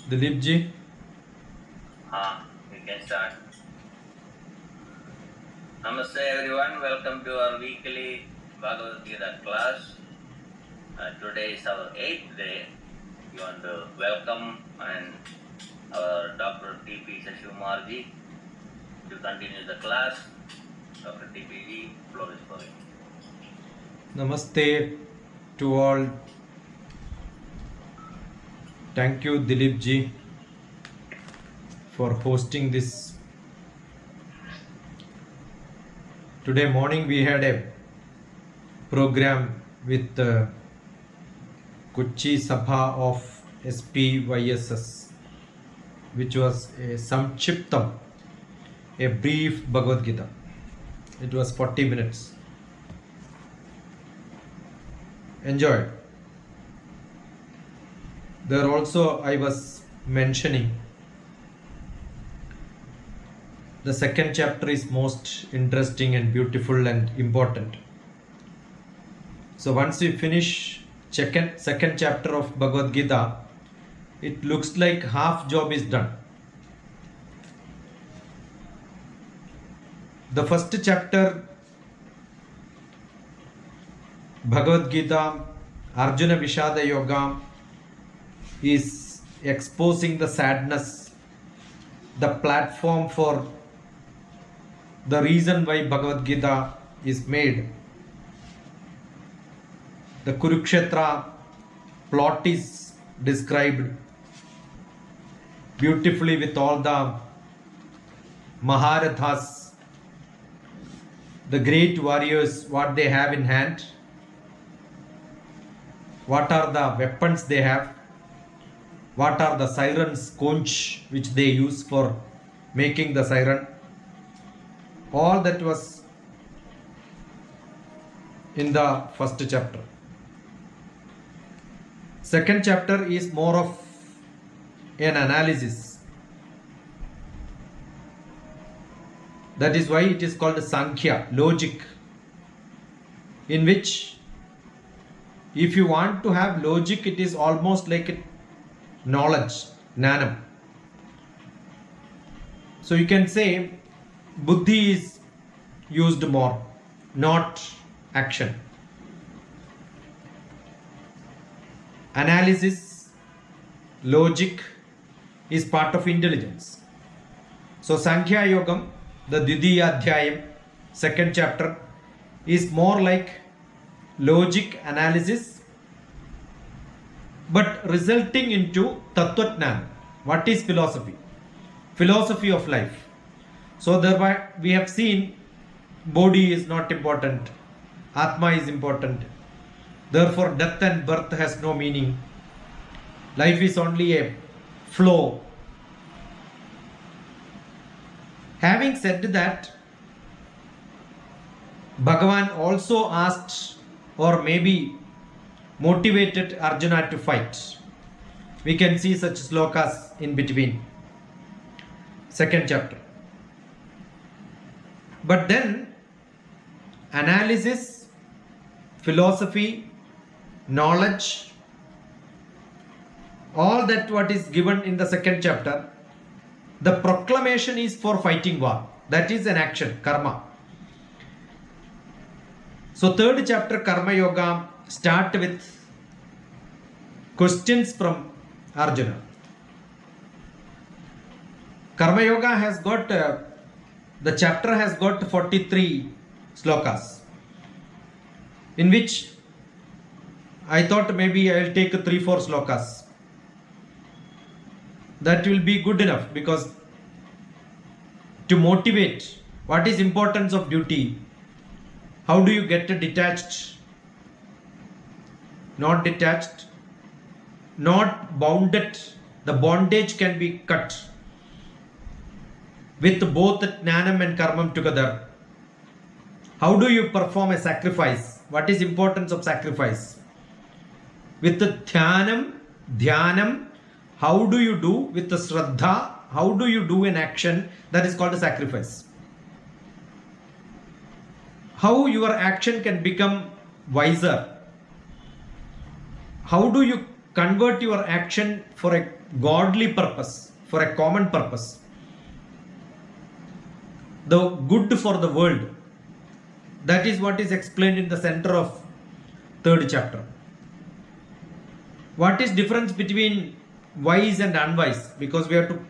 Dilip ji, We can start. Namaste everyone, welcome to our weekly Bhagavad Gita class. Today is our 8th day. We want to welcome and our Dr. T.P. Sashivumarji to continue the class. Dr. T.P.ji, floor is for you. Namaste to all. Thank you, Dilip ji, for hosting this. Today morning we had a program with Kochi Sabha of SPYSS, which was a Samchiptam, a brief Bhagavad Gita. It was 40 minutes. Enjoyed. There also I was mentioning the second chapter is most interesting and beautiful and important. So once we finish second chapter of Bhagavad Gita, it looks like half job is done. The first chapter, Bhagavad Gita, Arjuna Vishada Yoga, is exposing the sadness, the platform for the reason why Bhagavad Gita is made. The Kurukshetra plot is described beautifully with all the Maharathas, the great warriors, what they have in hand, what are the weapons they have, what are the sirens, conch, which they use for making the siren. All that was in the first chapter. Second chapter is more of an analysis. That is why it is called Sankhya, logic, in which if you want to have logic, it is almost like a knowledge, jnanam. So you can say buddhi is used more, not action. Analysis, logic is part of intelligence. So Sankhya Yogam, the Dvidiya Adhyayam, second chapter, is more like logic analysis, but resulting into Tattvajnana. What is philosophy? Philosophy of life. So thereby we have seen body is not important, Atma is important. Therefore death and birth has no meaning. Life is only a flow. Having said that, Bhagavan also asked or maybe motivated Arjuna to fight. We can see such slokas in between. Second chapter. But then analysis, philosophy, knowledge, all that what is given in the second chapter, the proclamation is for fighting war. That is an action, karma. So third chapter, Karma Yoga, start with questions from Arjuna. Karma Yoga has got, the chapter has got 43 slokas, in which I thought maybe I will take 3-4 slokas. That will be good enough, because to motivate what is importance of duty, how do you get detached, not detached, not bounded, the bondage can be cut with both jnanam and karmam together. How do you perform a sacrifice? What is importance of sacrifice? With the dhyanam, how do you do? With the shraddha, how do you do an action? That is called a sacrifice. How your action can become wiser? How do you convert your action for a godly purpose, for a common purpose, the good for the world. That is what is explained in the center of third chapter. What is difference between wise and unwise? Because we have to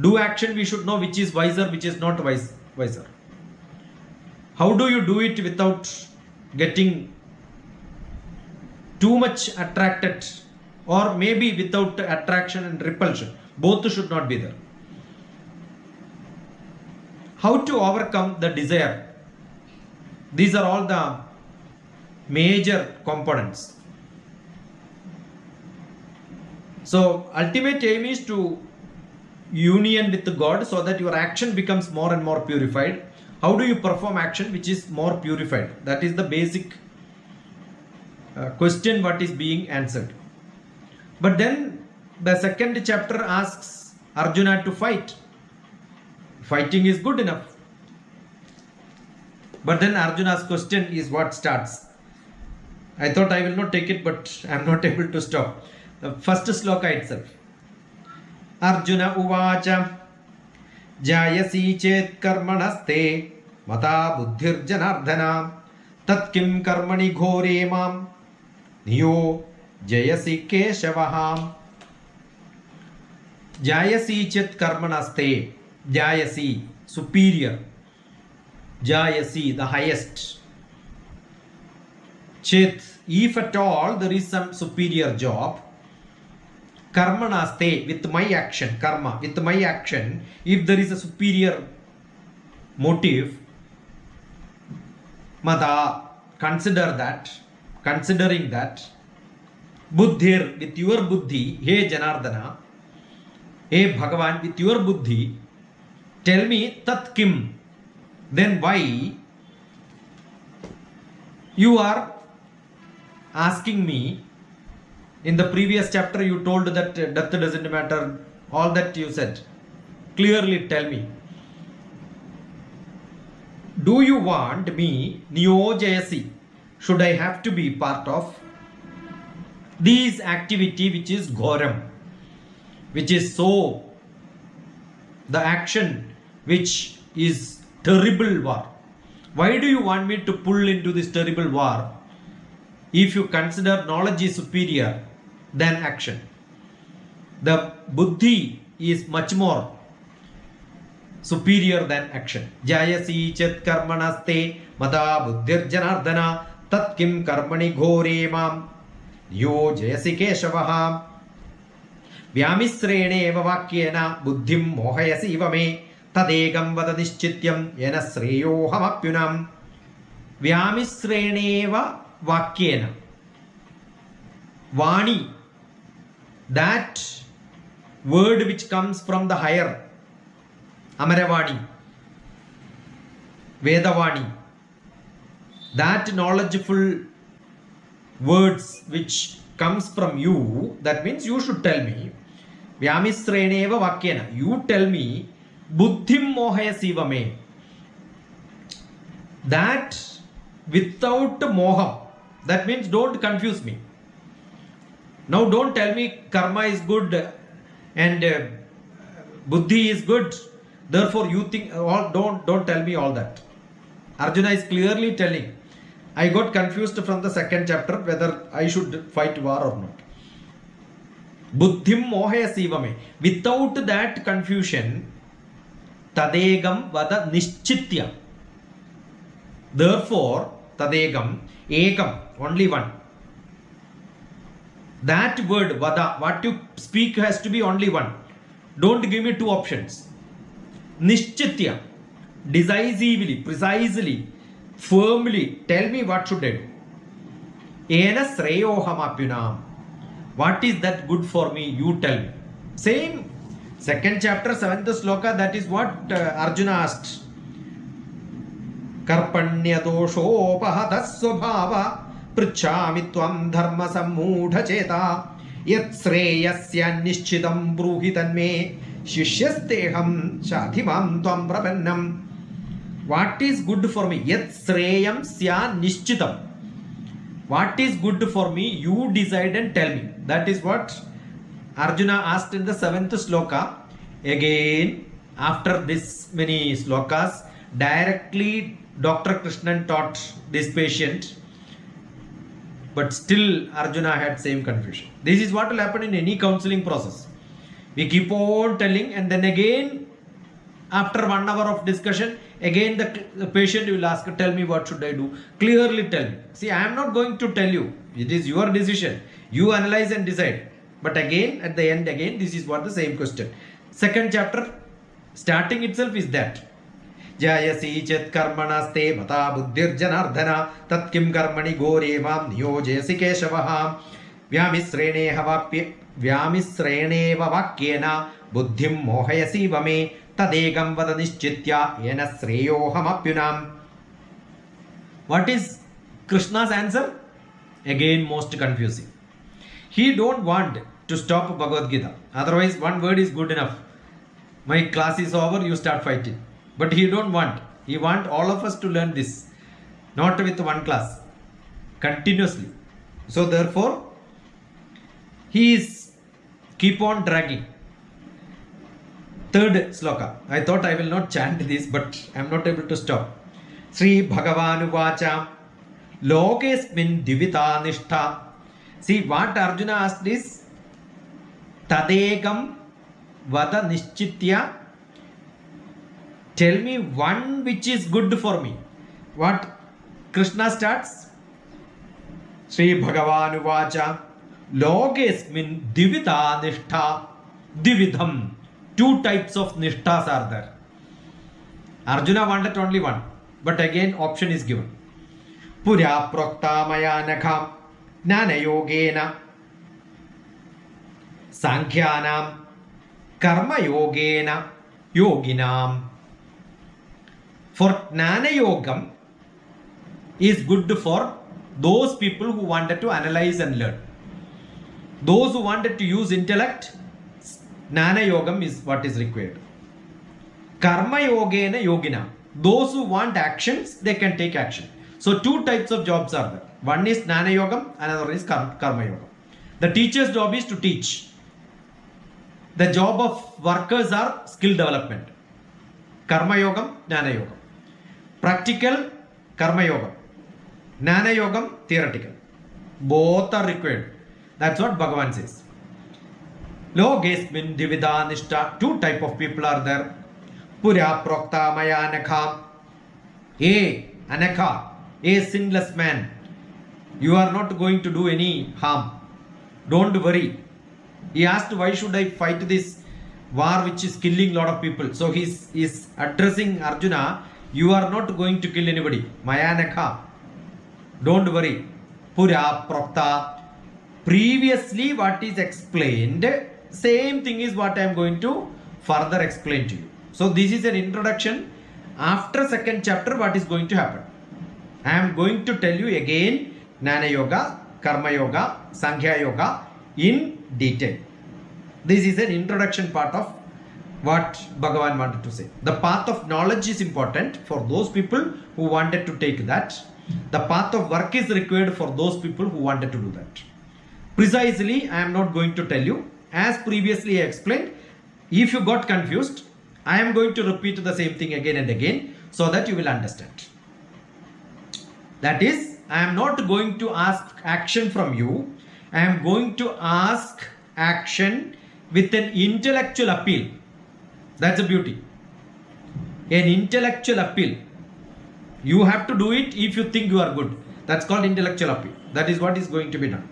do action, we should know which is wiser, which is not wiser. How do you do it without getting too much attracted, or maybe without attraction and repulsion? Both should not be there. How to overcome the desire? These are all the major components. So ultimate aim is to union with God, so that your action becomes more and more purified. How do you perform action which is more purified? That is the basic question what is being answered. But then the second chapter asks Arjuna to fight. Fighting is good enough. But then Arjuna's question is what starts. I thought I will not take it, but I am not able to stop. The first sloka itself. Arjuna uvacha jayasi chet karmanaste mata buddhir janardhana tat kim karmani ghore mam niyo jayasi keshavaham. Jayasi chet karmanaste. Jayasi, superior. Jayasi, the highest. Chet, if at all there is some superior job. Karmanaste, with my action. Karma, with my action, if there is a superior motive. Mada, considering that. Buddhir, with your buddhi. Hey Janardana. Hey Bhagavan, with your buddhi. Tell me, tat kim, then why you are asking me? In the previous chapter you told that death doesn't matter, all that you said. Clearly tell me. Do you want me, niyojayasi, should I have to be part of this activity which is ghoram, which is so, the action which is terrible war? Why do you want me to pull into this terrible war if you consider knowledge is superior than action? The buddhi is much more superior than action. Jayasi chet karmanaste mata buddhir janardana tat kim karmani ghore mam yo jayasi keshavaham. Vyamisrene eva vakyena buddhim mohayasi iva me tadegam vada nishchityam yena sreyohamapyunam. Vyamisrene eva vakyena. Vani, that word which comes from the higher. Amaravani, Vedavani, that knowledgeful words which comes from you, that means you should tell me. Vyamisreneva vakyena, you tell me, buddhim mohayasiva me, that without moham, that means don't confuse me. Now don't tell me karma is good and buddhi is good, therefore you think, don't tell me all that. Arjuna is clearly telling, I got confused from the second chapter whether I should fight war or not. Buddhim mohayasiva me. Without that confusion, tadegam vada nishchitya. Therefore, tadegam, ekam, only one. That word vada, what you speak has to be only one. Don't give me two options. Nishchitya, decisively, precisely, firmly tell me what should I do. Ena sreyohamapyunam. What is that good for me? You tell me. Same second chapter, 7th sloka, that is what Arjuna asked. Karpanya doshopahata svabhava pruchami tvam dharma sammudha cheta yat sreyasya nishchitam bruhitan me shishyasteham shadhimam tvam prapannam. What is good for me? Yat sreyam sya nishchitam. What is good for me? You decide and tell me. That is what Arjuna asked in the 7th sloka. Again, after this many slokas, directly Dr. Krishnan taught this patient, but still Arjuna had same confusion. This is what will happen in any counseling process. We keep on telling, and then again, after 1 hour of discussion, again the patient will ask, tell me what should I do? Clearly tell me. See, I am not going to tell you. It is your decision. You analyze and decide. But again, at the end, again, this is what the same question. Second chapter, starting itself is that. Jayasi chet karmanaste mata buddhir janardhana tat kim karmani gore mam niyojayasi keshavaham vyamisreneva vakyena buddhim mohayasi vame tadegam vada nischitya yena sreyohamapyunam. What is Krishna's answer? Again, most confusing. He don't want to stop Bhagavad Gita. Otherwise, one word is good enough. My class is over, you start fighting. But he don't want. He want all of us to learn this. Not with one class. Continuously. So therefore, he is keep on dragging. Third sloka. I thought I will not chant this, but I am not able to stop. Sri Bhagavanu Vacha Lokesmin Divita Nishtha. See what Arjuna asked is Tadegam Vada Nischitya. Tell me one which is good for me. What Krishna starts? Sri Bhagavanu Vacha Lokesmin Divita Nishtha. Dividham. Two types of nishtas are there. Arjuna wanted only one. But again option is given. Purya prokta maya nakham Jnana yogena Sankhyanam Karma yogena Yoginam. For Jnana yogam is good for those people who wanted to analyze and learn. Those who wanted to use intellect, Jnana yogam is what is required. Karma yogena yoginam. Those who want actions, they can take action. So two types of jobs are there. One is Jnana Yogam, another is Karma Yogam. The teacher's job is to teach. The job of workers are skill development. Karma Yogam, Jnana Yogam. Practical, Karma Yogam. Jnana Yogam, theoretical. Both are required. That's what Bhagavan says. Logesmin Divida Nishta. Two type of people are there. Purya Prokta Maya Anakha. Anakha. A sinless man. You are not going to do any harm. Don't worry. He asked, why should I fight this war which is killing a lot of people? So he is addressing Arjuna. You are not going to kill anybody. Mayanakha. Don't worry. Pura Prokta. Previously what is explained, same thing is what I am going to further explain to you. So this is an introduction. After second chapter, what is going to happen? I am going to tell you again Jnana Yoga, Karma Yoga, Sankhya Yoga in detail. This is an introduction part of what Bhagavan wanted to say. The path of knowledge is important for those people who wanted to take that. The path of work is required for those people who wanted to do that. Precisely, I am not going to tell you. As previously I explained, if you got confused, I am going to repeat the same thing again and again so that you will understand. That is, I am not going to ask action from you. I am going to ask action with an intellectual appeal. That's the beauty. An intellectual appeal. You have to do it if you think you are good. That's called intellectual appeal. That is what is going to be done.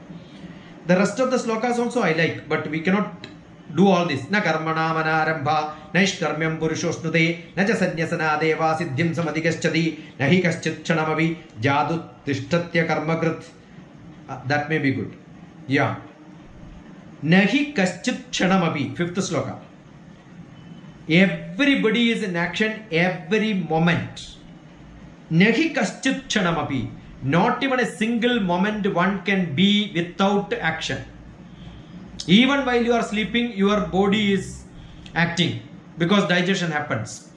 The rest of the slokas also I like, but we cannot do all this. Na karmana manarambha, naishkarmyam purushosnute, na cha sanyasana deva siddhim samadhikaschati, nahi kaschit chanamavi, jadu tishtatya karmakrit. That may be good. Yeah. Nahi kaschit chanamavi, fifth sloka. Everybody is in action every moment. Nahi kaschit chanamavi. Not even a single moment one can be without action. Even while you are sleeping, your body is acting because digestion happens.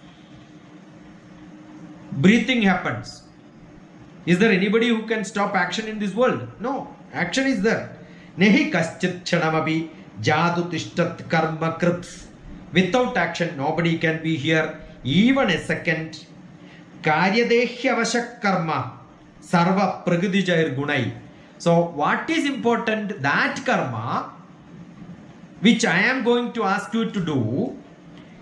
Breathing happens. Is there anybody who can stop action in this world? No. Action is there. Nehi kaschit chanamapi Jadu tishtat karma krit. Without action, nobody can be here even a second. Karyadehya vashak karma. Sarva prakriti jair gunai. So what is important? That karma which I am going to ask you to do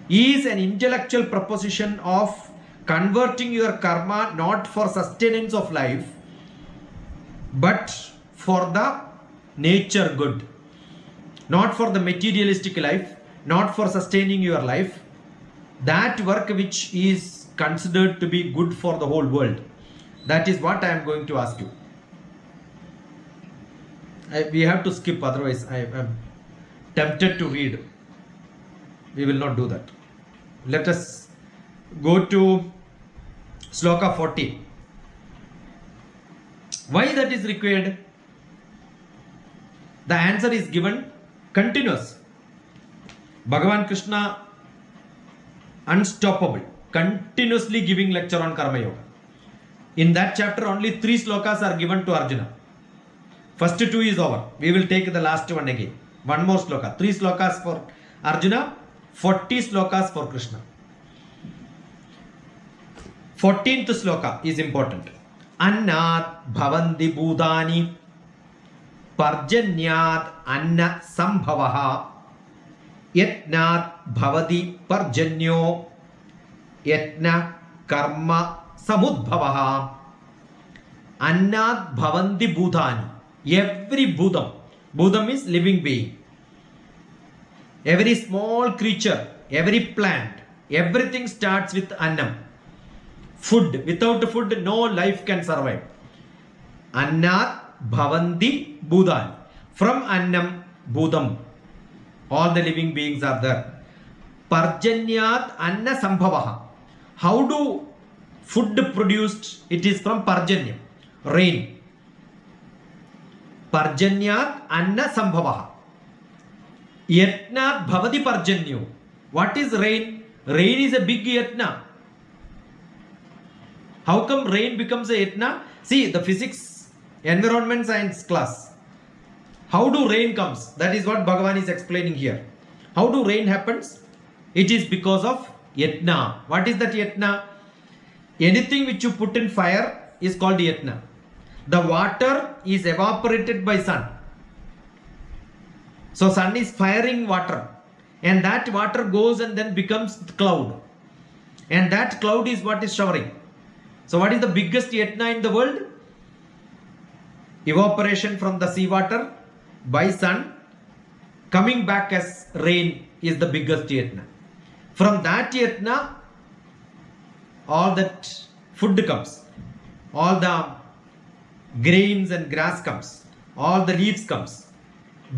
is an intellectual proposition of converting your karma not for sustenance of life but for the nature good, not for the materialistic life, not for sustaining your life, that work which is considered to be good for the whole world. That is what I am going to ask you. We have to skip, otherwise I am tempted to read. We will not do that. Let us go to Sloka 40. Why that is required? The answer is given continuous. Bhagavan Krishna, unstoppable, continuously giving lecture on Karma Yoga. In that chapter, only 3 slokas are given to Arjuna. First 2 is over. We will take the last one again. One more sloka. 3 slokas for Arjuna, 40 slokas for Krishna. 14th sloka is important. Annat bhavanti bhutani parjanyat anna sambhavaha yatnat bhavati parjanyo yatna karma samudbhavaha. Annat bhavanti bhutani. Every bhutam is living being. Every small creature, every plant, everything starts with annam. Food. Without food, no life can survive. Annat bhavanti bhutani. From annam, bhutam. All the living beings are there. Parjanyat anna sambhavaha. How do food produced? It is from parjanya, rain. Parjanyat anna sambhavaha. Yatnat bhavati parjanyo. What is rain? Rain is a big yatna. How come rain becomes a yatna? See, the physics, environment science class. How do rain comes? That is what Bhagavan is explaining here. How do rain happens? It is because of yatna. What is that yatna? Anything which you put in fire is called yatna. The water is evaporated by sun. So sun is firing water, and that water goes and then becomes cloud, and that cloud is what is showering. So what is the biggest yatna in the world? Evaporation from the seawater by sun coming back as rain is the biggest yatna. From that yatna, all that food comes, all the grains and grass comes, all the leaves comes.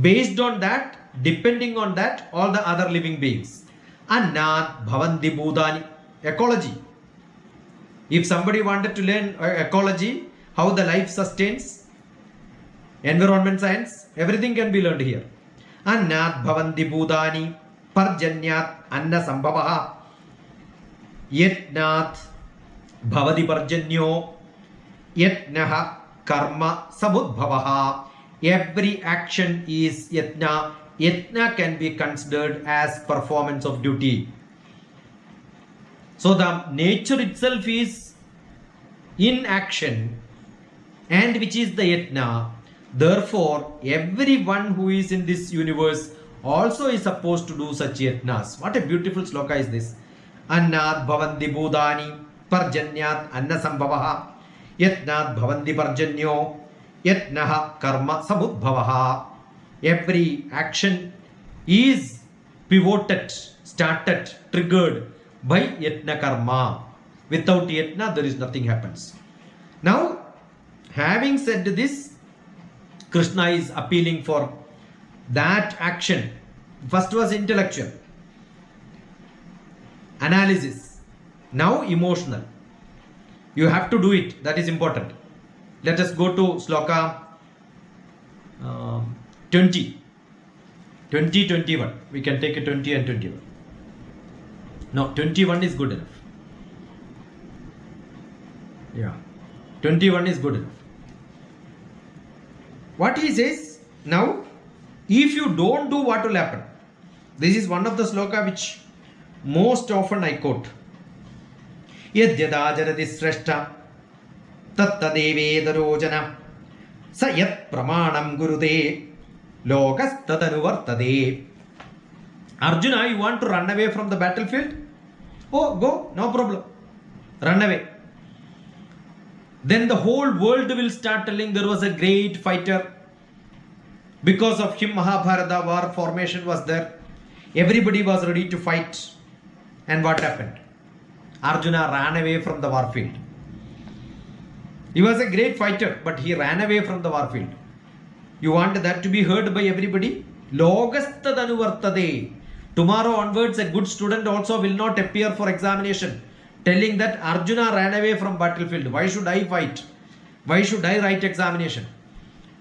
Based on that, depending on that, all the other living beings. Annat bhavanti bhutani. Ecology. If somebody wanted to learn ecology, how the life sustains, environment science, everything can be learned here. Annat bhavanti bhutani parjanyat anna sambhavaha yatnat bhavati parjanyo yatnaha karma samudbhavaha. Every action is yatna. Yatna can be considered as performance of duty. So the nature itself is in action, and which is the yatna. Therefore, everyone who is in this universe also is supposed to do such yatnas. What a beautiful sloka is this. Annat bhavanti bhutani parjanyat anna sambhavaha yatnat bhavanti parjanyo yatnaha karma samudbhavaha. Every action is pivoted, started, triggered by yatna karma. Without yatna, there is nothing happens. Now, having said this, Krishna is appealing for that action. First was intellectual analysis, now emotional. You have to do it. That is important. Let us go to sloka 20, 21. We can take a 20 and 21. No, 21 is good enough. Yeah, 21 is good enough. What he says now, If you don't do, what will happen? This is one of the sloka which most often I quote. Yadyadajarati sreshta tattadevedarojana sa yat pramanam gurude lokastadanuvartade. Arjuna, you want to run away from the battlefield? Oh, go, no problem. Run away. Then the whole world will start telling there was a great fighter. Because of him, Mahabharata war formation was there. Everybody was ready to fight. And what happened? Arjuna ran away from the war field. He was a great fighter, but he ran away from the war field. You want that to be heard by everybody? Logastadanuvartade. Tomorrow onwards, a good student also will not appear for examination, telling that Arjuna ran away from battlefield. Why should I fight? Why should I write examination?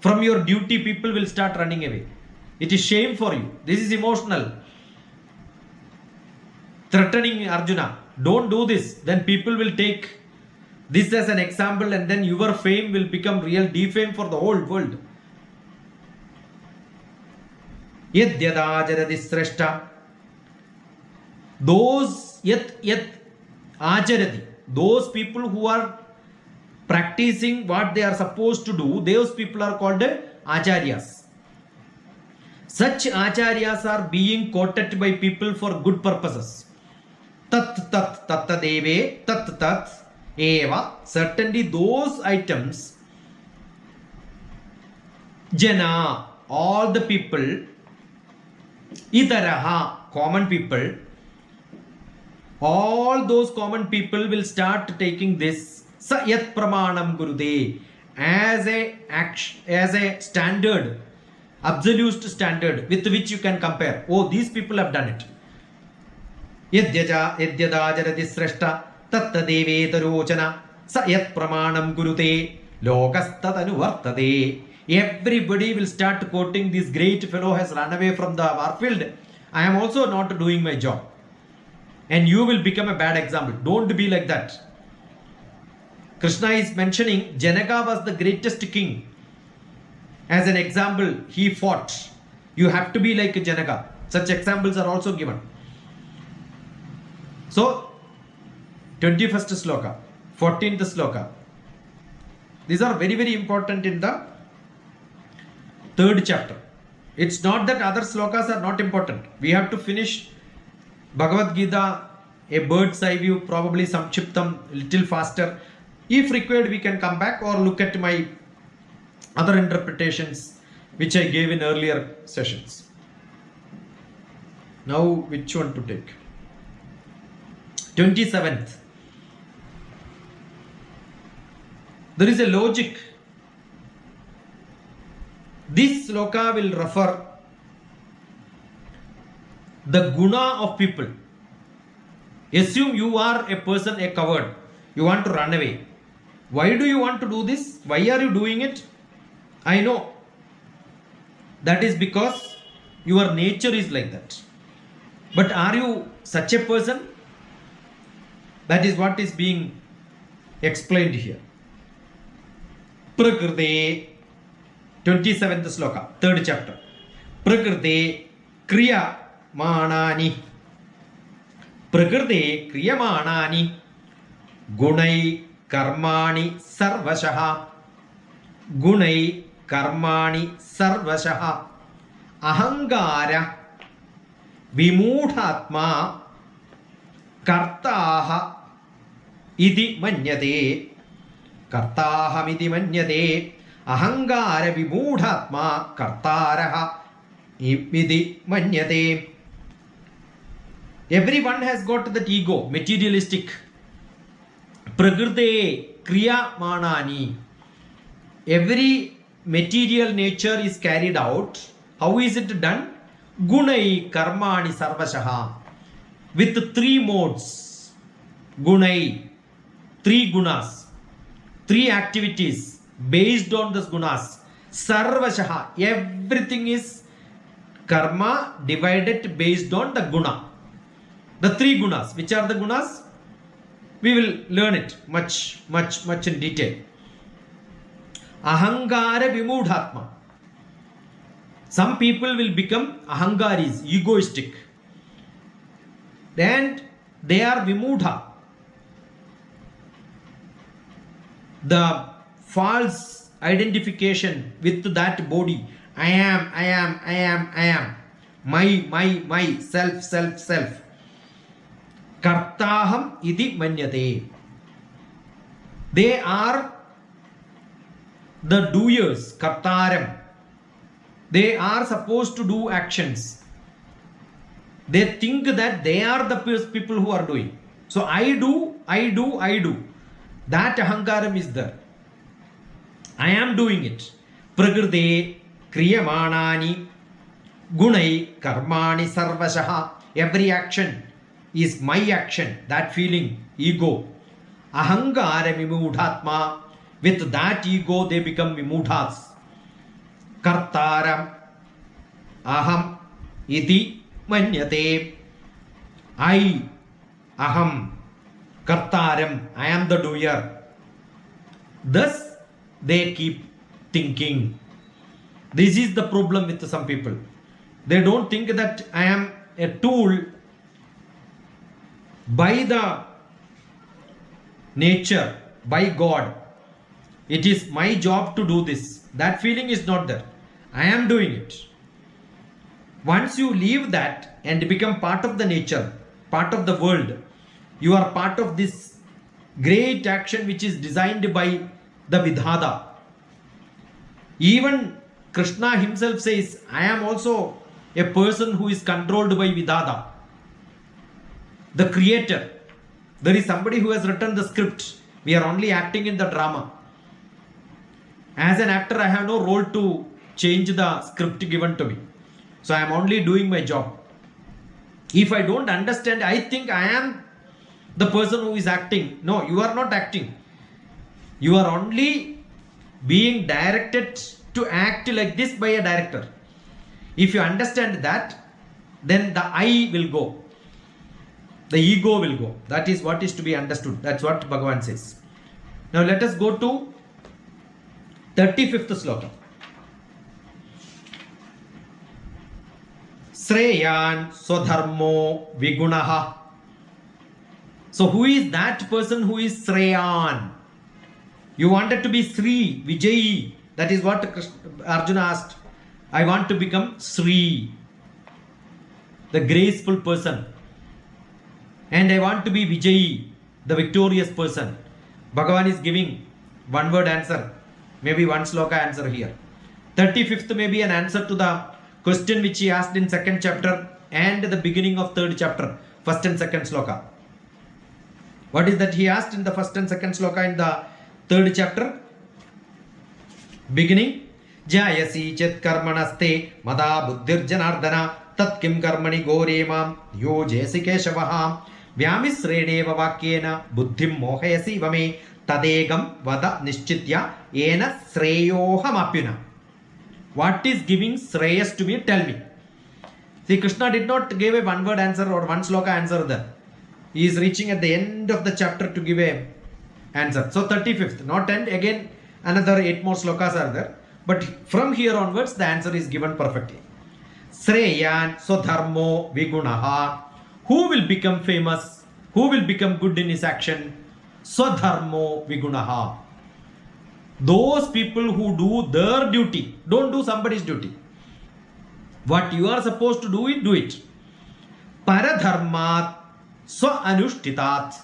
From your duty, people will start running away. It is shame for you. This is emotional. Threatening Arjuna. Don't do this. Then people will take this as an example, and then your fame will become real defame for the whole world. Yadyadajarati sreshta. Those ajarati, those people who are practicing what they are supposed to do, those people are called acharyas. Such acharyas are being quoted by people for good purposes. Tat tat tattadeve tat tat eva. Certainly those items, jana, all the people, idaraha, common people, all those common people will start taking this sayat pramanam gurude as a standard, absolute standard with which you can compare. Oh, these people have done it. Yadyadajarati sreshta tattadevetarojana sayat pramanam gurude lokastadanuvartade. Everybody will start quoting, this great fellow has run away from the warfield. I am also not doing my job. And you will become a bad example. Don't be like that. Krishna is mentioning Janaka was the greatest king. As an example, he fought. You have to be like Janaka. Such examples are also given. So, 21st sloka, 14th sloka. These are very, very important in the 3rd chapter. It's not that other slokas are not important. We have to finish Bhagavad Gita, a bird's eye view, probably some Samchiptam, little faster. If required, we can come back or look at my other interpretations which I gave in earlier sessions. Now, which one to take? 27th. There is a logic. This sloka will refer the guna of people. Assume you are a person, a coward. You want to run away. Why do you want to do this? Why are you doing it? I know. That is because your nature is like that. But are you such a person? That is what is being explained here. Prakriti, 27th sloka, 3rd chapter. Prakriti kriya manani. Prakriti kriya manani. Gunai karmani sarvashaha. Gunai karmani sarvashaha. Ahangara vimudhatma kartaha iti manyate. Kartaham iti manyate. Ahangara vimudhatma kartaraha iti manyate. Everyone has got that ego, materialistic. Prakriti kriya manani. Every material nature is carried out. How is it done? Gunai karmani sarvashaha. With 3 modes. Gunai, 3 gunas, 3 activities based on those gunas. Sarvashaha, everything is karma divided based on the guna. The 3 gunas. Which are the gunas? We will learn it much in detail. Ahangara vimudhatma. Some people will become ahangaris, egoistic. And they are vimudha. The false identification with that body. I am. My, self. Kartaham iti manyate. They are the doers, kartaram. They are supposed to do actions. They think that they are the people who are doing. So I do. That ahankaram is there. I am doing it. Prakrite kriyamanani gunai karmani sarvashaha. Every action is my action. That feeling, ego. Ahankara vimudhatma. With that ego they become vimudhas. Kartaram aham iti manyate. I, aham, kartaram, I am the doer. Thus they keep thinking. This is the problem with some people. They don't think that I am a tool by the nature, by God. It is my job to do this. That feeling is not there. I am doing it. Once you leave that and become part of the nature, part of the world, you are part of this great action which is designed by the Vidhata. Even Krishna himself says, I am also a person who is controlled by Vidhata. The creator. There is somebody who has written the script. We are only acting in the drama. As an actor, I have no role to change the script given to me. So I am only doing my job. If I don't understand, I think I am the person who is acting. No, you are not acting. You are only being directed to act like this by a director. If you understand that, then the I will go. The ego will go. That is what is to be understood. That's what Bhagavan says. Now let us go to 35th sloka. Sreyan swadharmo vigunaha. So who is that person who is Sreyan? You wanted to be Sri, Vijayi. That is what Arjuna asked. I want to become Sri, the graceful person. And I want to be Vijayi, the victorious person. Bhagavan is giving one word answer. Maybe one sloka answer here. 35th may be an answer to the question which he asked in 2nd chapter and the beginning of 3rd chapter, 1st and 2nd sloka. What is that he asked in the 1st and 2nd sloka in the 3rd chapter? Beginning. Jayasi chet karmanaste mada buddhir janardana tat kim karmani goremam yojesi keshavaha vyamisredeva vakyena buddhim mohayasi vame tadegam vada nishchitya ena sreyohamapyuna. What is giving Shreyas to me? Tell me. See, Krishna did not give a one word answer or one sloka answer there. He is reaching at the end of the chapter to give a answer. So 35th, not end, again another 8 more slokas are there. But from here onwards the answer is given perfectly. Sreyan swadharmo vigunaha. Who will become famous? Who will become good in his action? Swadharmo vigunaha. Those people who do their duty. Don't do somebody's duty. What you are supposed to do, do it. Paradharmat swa anushtitat.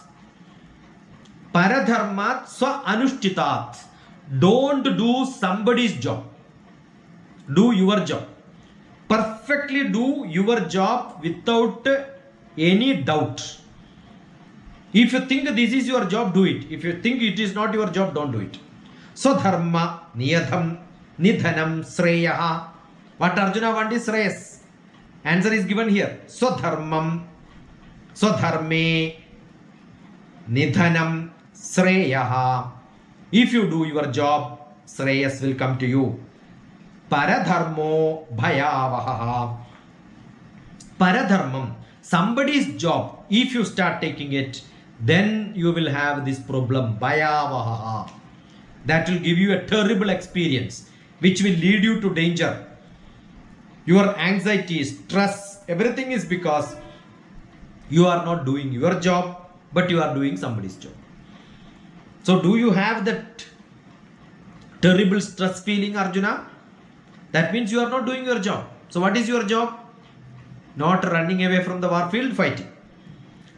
Paradharmat swa anushtitat. Don't do somebody's job. Do your job. Perfectly do your job without any doubt. If you think this is your job, do it. If you think it is not your job, don't do it. Swadharma niyadham nidhanam sreyaha. What Arjuna wants is Shreyas. Answer is given here. Swadharmam swadharme nidhanam sreyaha. If you do your job, Shreyas will come to you. Paradharmo bhayavaha. Paradharmam, somebody's job, if you start taking it, then you will have this problem. Bhayavaha. That will give you a terrible experience, which will lead you to danger. your anxiety, stress, everything is because you are not doing your job, but you are doing somebody's job. So do you have that terrible stress feeling, Arjuna? That means you are not doing your job. So what is your job? Not running away from the war field fighting.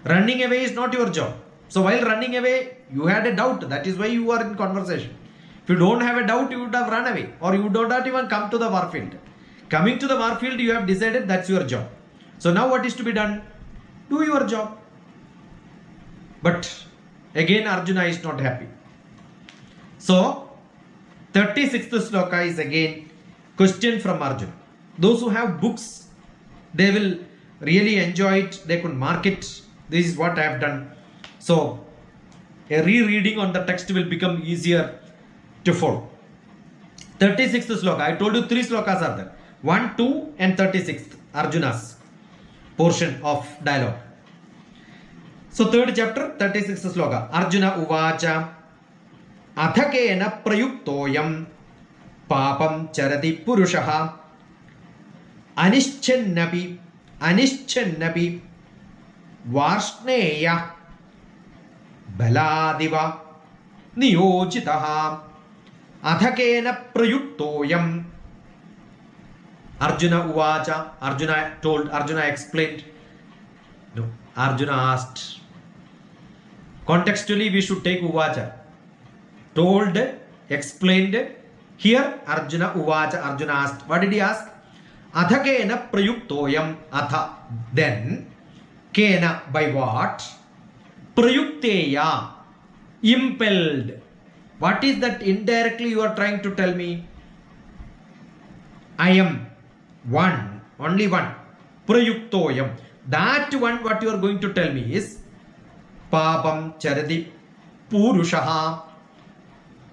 Running away is not your job. So while running away, you had a doubt. That is why you are in conversation. If you don't have a doubt, you would have run away, or you would not even come to the war field. Coming to the war field, you have decided that's your job. So now what is to be done? Do your job. But again, Arjuna is not happy. So 36th sloka is again question from Arjuna. Those who have books, they will really enjoy it. They could mark it. This is what I have done. So a rereading on the text will become easier to follow. 36th sloka. I told you 3 slokas are there. 1, 2 and 36th. Arjuna's portion of dialogue. So third chapter, 36th sloka. Arjuna uvacha athakena prayuktoyam papam charati purushaha अनिश्चन्नपि Varshney बलादिव नियोजितः अधकेन प्रयुक्तोऽयम्. Arjuna uvacha. Arjuna told, Arjuna explained. No, Arjuna asked. Contextually we should take uvacha. Told, explained. Here Arjuna uvacha. Arjuna asked. What did he ask? Athakena prayuktoyam. Atha, then. Kena, by what? Prayukteya, impelled. What is that indirectly you are trying to tell me? I am one, only one. Prayuktoyam. That one, what you are going to tell me is Papam charadi purushaha.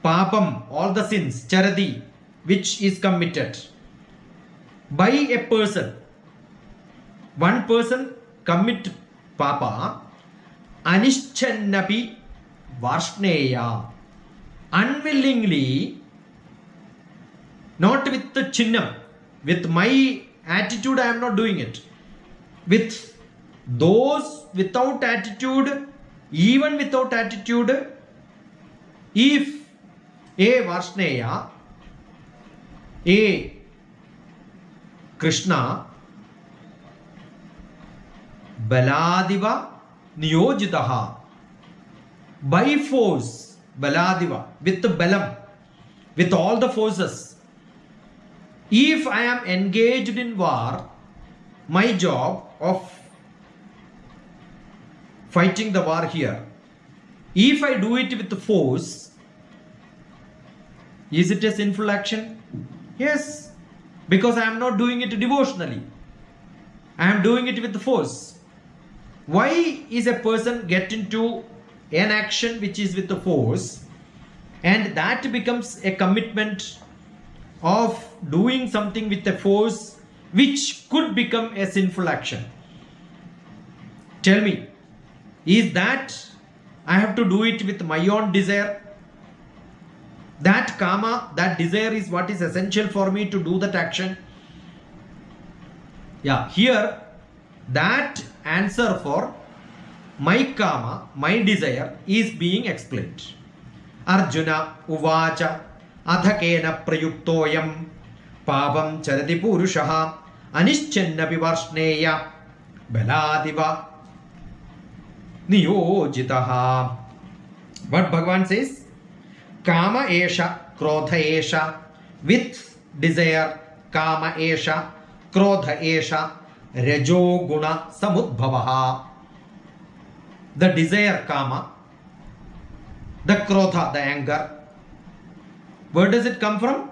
Papam, all the sins, charadi, which is committed by a person. One person commit papa. Anishchannapi varshneya. Unwillingly, not with the chinnam, with my attitude I am not doing it. With those without attitude, even without attitude, if a Varshneya, a Krishna, Baladiva Niyojitaha, by force, Baladiva, with the Balam, with all the forces. If I am engaged in war, my job of fighting the war here, if I do it with the force, is it a sinful action? Yes, because I am not doing it devotionally. I am doing it with the force. Why is a person get into an action which is with the force, and that becomes a commitment of doing something with a force which could become a sinful action? Tell me, is that I have to do it with my own desire? That kama, that desire is what is essential for me to do that action? Yeah, here that answer for my kama, my desire is being explained. Arjuna uvacha athakena prayuktoyam papam charati purushaha anishchannapi varshneya baladiva niyojitaha. What Bhagavan says? Kama esha, krodha esha, with desire, kama esha, krodha esha, rajo guna samudbhavaha. The desire, kama, the krodha, the anger, where does it come from?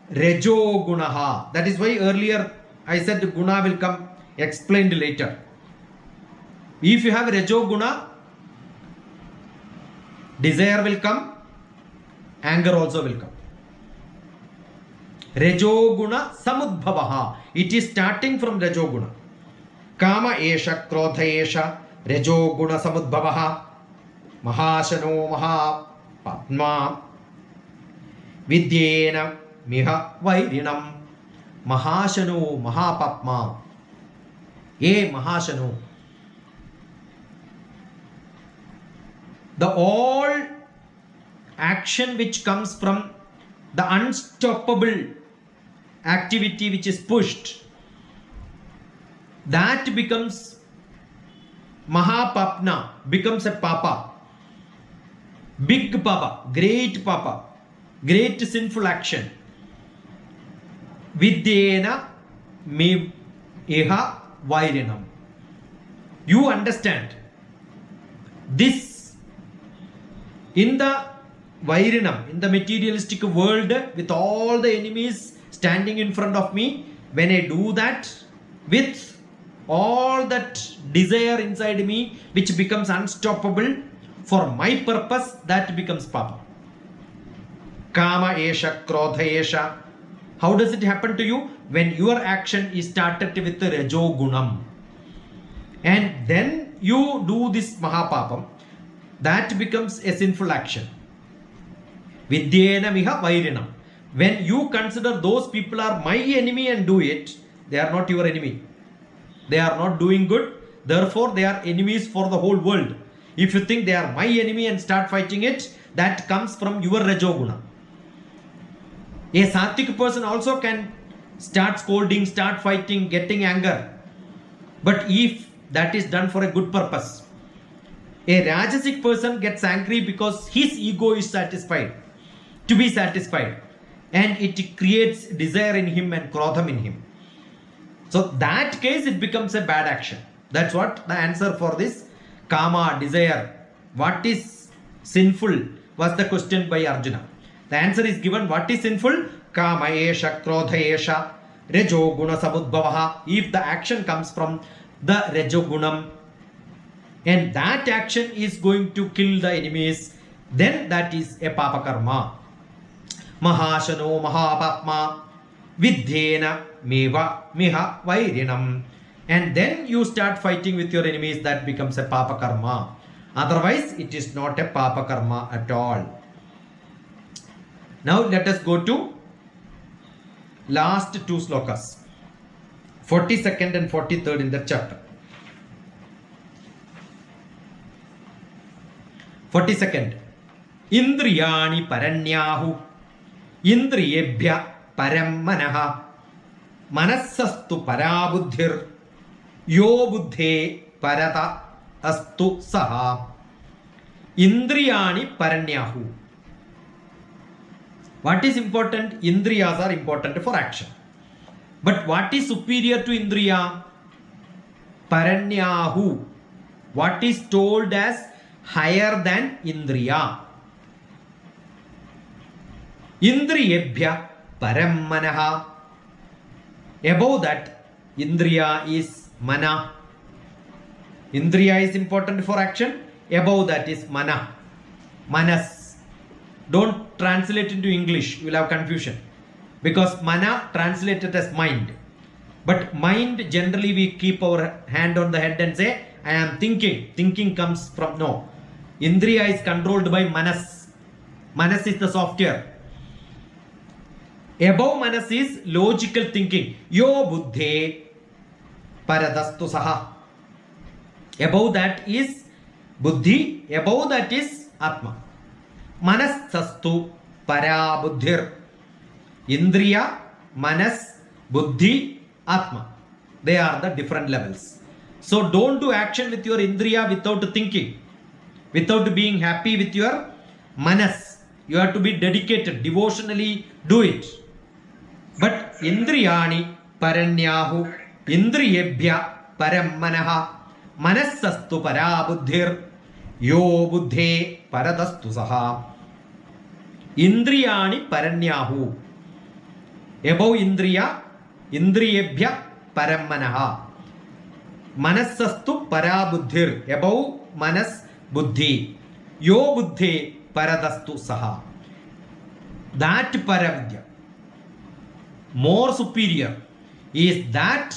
Rajo gunaha. That is why earlier I said guna will come explained later. If you have rajo guna, desire will come, anger also will come. Rajoguna samudbhavaha. It is starting from Rajoguna. Kama esha, krodha esha, Rajoguna samudbhavaha. Mahashano mahapatma Vidyena miha vairinam Mahashanu, Mahapapma. A Mahashanu. The all action which comes from the unstoppable activity which is pushed, that becomes Mahapapna, becomes a Papa. Big Papa, great Papa, great sinful action. Vidyena me eha vairinam. You understand this in the vairinam, in the materialistic world with all the enemies standing in front of me. When I do that with all that desire inside me which becomes unstoppable for my purpose, that becomes Papa. Kama esha, krodha esha. How does it happen to you? When your action is started with the Rajo Gunam, and then you do this Mahapapam, that becomes a sinful action. Vidyena miha vairinam. When you consider those people are my enemy and do it, they are not your enemy. They are not doing good. Therefore, they are enemies for the whole world. If you think they are my enemy and start fighting it, that comes from your Rajoguna. A Sattvic person also can start scolding, start fighting, getting anger. But if that is done for a good purpose, a Rajasic person gets angry because his ego is satisfied, to be satisfied, and it creates desire in him and krodham in him. So that case it becomes a bad action. That's what the answer for this kama, desire. What is sinful was the question by Arjuna. The answer is given. What is sinful? Kama esha, krodha esha, rejo guna samudbhavaha. If the action comes from the rejo gunam and that action is going to kill the enemies, then that is a papa karma. Mahashano mahapapma vidyena meva miha vairinam. And then you start fighting with your enemies, that becomes a papa karma. Otherwise, it is not a papa karma at all. Now let us go to last two slokas, 42nd and 43rd in the chapter. 42nd. Indriyani paranyahu indriyebhya param manaha manassastu parabuddhir yo buddhe parata astu saha. Indriyani paranyahu. What is important? Indriyas are important for action. But what is superior to Indriya? Paranyahu. What is told as higher than Indriya? Indriyebhya param manaha. Above that, Indriya is mana. Indriya is important for action. Above that is mana. Manas. Don't translate into English, you will have confusion. Because mana translated as mind. But mind, generally we keep our hand on the head and say, I am thinking. Thinking comes from, no. Indriya is controlled by manas. Manas is the software. Above manas is logical thinking. Yo buddhe paradastu saha. Above that is buddhi. Above that is atma. Manas sastu para buddhir. Indriya, manas, buddhi, atma. They are the different levels. So don't do action with your indriya without thinking, without being happy with your manas. You have to be dedicated, devotionally do it. But indriyani paranyahu indriyebhya param manaha manassastu para buddhir yo buddhe paradastu saha. Indriyani paranyahu. Above indriya, indriyebhya param manaha. Manassastu para buddhir. Above manas, buddhi. Yo buddhe paradastu saha. That paravidya, more superior, is that,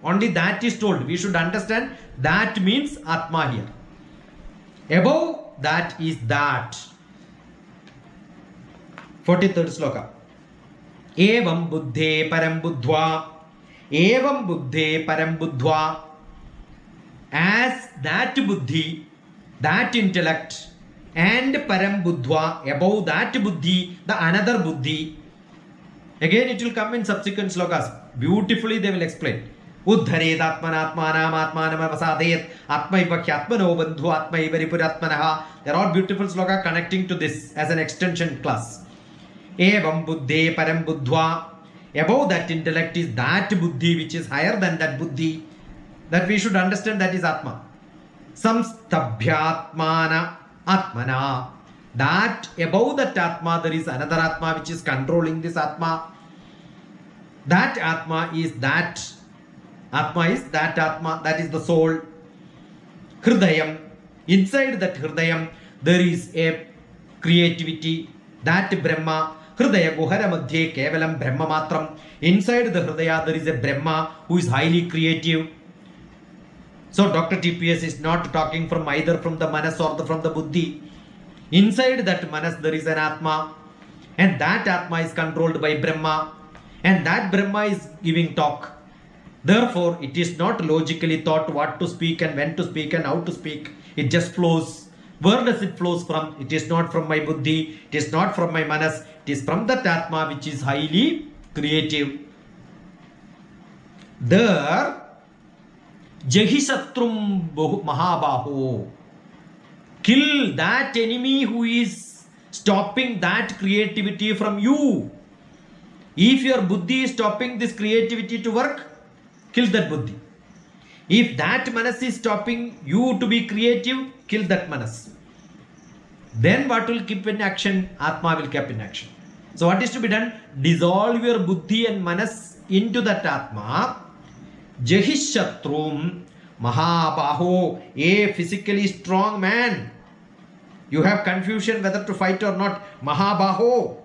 only that is told. We should understand that means Atma here. Above that is that. 43rd sloka. Evam buddhe param buddhva. Evam buddhe param buddhva. As that buddhi, that intellect, and param buddhva, above that buddhi, the another buddhi. Again, it will come in subsequent slokas. Beautifully, they will explain. Uddharet atmanatmanam atmanam avasadayat atmaiva hyatmano bandhu atmaiva ripuratmanaha. They are all beautiful sloka connecting to this as an extension class. Evam buddhe param buddhva. Above that intellect is that buddhi which is higher than that buddhi. That we should understand, that is Atma. Samstabhyatmana Atmana. That above that Atma there is another Atma which is controlling this Atma. That Atma is that. Atma is that Atma, that is the soul. Hridayam. Inside that Hridayam there is a creativity. That Brahma. Hridaya Guhara Madhye Kevalam Brahma Matram. Inside the Hridaya there is a Brahma who is highly creative. So Dr. TPS is not talking from either from the Manas or from the Buddhi. Inside that Manas there is an Atma, and that Atma is controlled by Brahma, and that Brahma is giving talk. Therefore, it is not logically thought what to speak and when to speak and how to speak. It just flows. Where does it flows from? It is not from my Buddhi, it is not from my Manas, it is from that Atma which is highly creative. There, Jahisatrum Mahabaho. Kill that enemy who is stopping that creativity from you. If your buddhi is stopping this creativity to work, kill that buddhi. If that manas is stopping you to be creative, kill that manas. Then what will keep in action? Atma will keep in action. So what is to be done? Dissolve your buddhi and manas into that Atma. Jahishatrum Mahabaho, a physically strong man. You have confusion whether to fight or not. Mahabaho,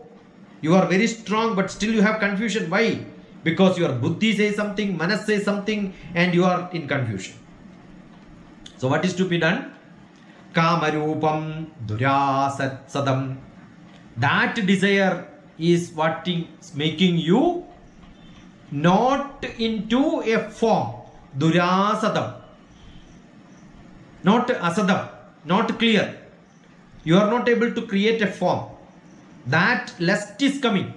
you are very strong but still you have confusion. Why? Because your buddhi says something, manas says something, and you are in confusion. So what is to be done? Kamarupam Duryasat Sadam. That desire is what is making you not into a form. Duryasadam. Not asadam. Not clear. You are not able to create a form. That lust is coming.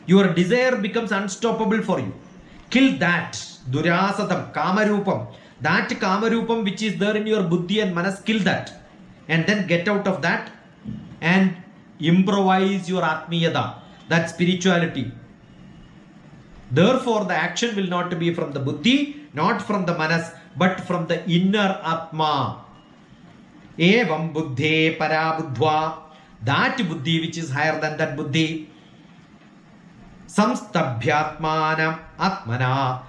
Your desire becomes unstoppable for you. Kill that. Duryasadam. Kamarupam. That Kamarupam which is there in your buddhi and manas, kill that. And then get out of that and improvise your Atmiyada. That spirituality. Therefore, the action will not be from the buddhi, not from the manas, but from the inner Atma. Evam buddhe para buddhva. That buddhi which is higher than that buddhi. Samstabhyatmana atmana.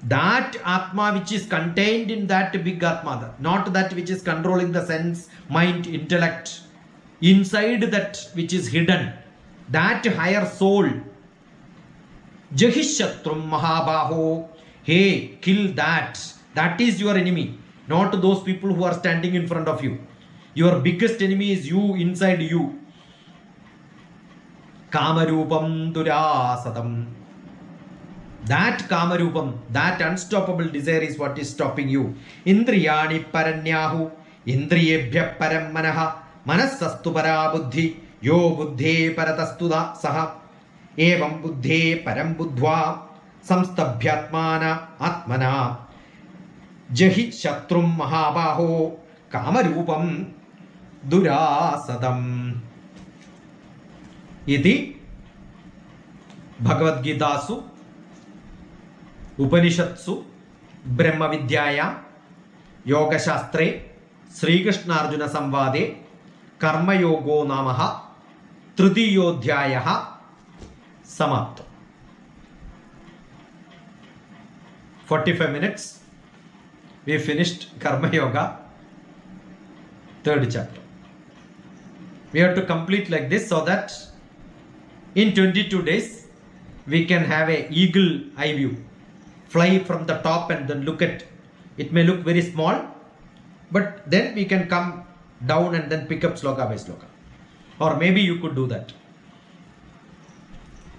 That Atma which is contained in that big Atma, not that which is controlling the sense, mind, intellect. Inside that which is hidden, that higher soul. Jahishatrum Mahabaho. Hey, kill that. That is your enemy, not those people who are standing in front of you. Your biggest enemy is you, inside you. Kamarupam Duryasadam. That Kamarupam, that unstoppable desire is what is stopping you. Indriyani Paranyahu. Indriyebhya Param Manaha. Manasastu Para Buddhi. Yo Buddhe Paratastuda Saha. Evam buddhe param buddhva samstabhyatmana atmana jahi shatrum mahabaho kamarupam durasadam. Iti Bhagavad Gitasu Upanishatsu Brahma Vidyaya Yoga Shastre Sri Krishna Arjuna Samvade Karma Yogo Namaha Tridiyodhyayaha Samapta. 45 minutes. We finished Karma Yoga, 3rd chapter. We have to complete like this so that in 22 days we can have a eagle eye view. Fly from the top and then look at. It may look very small, but then we can come down and then pick up sloka by sloka. Or maybe you could do that.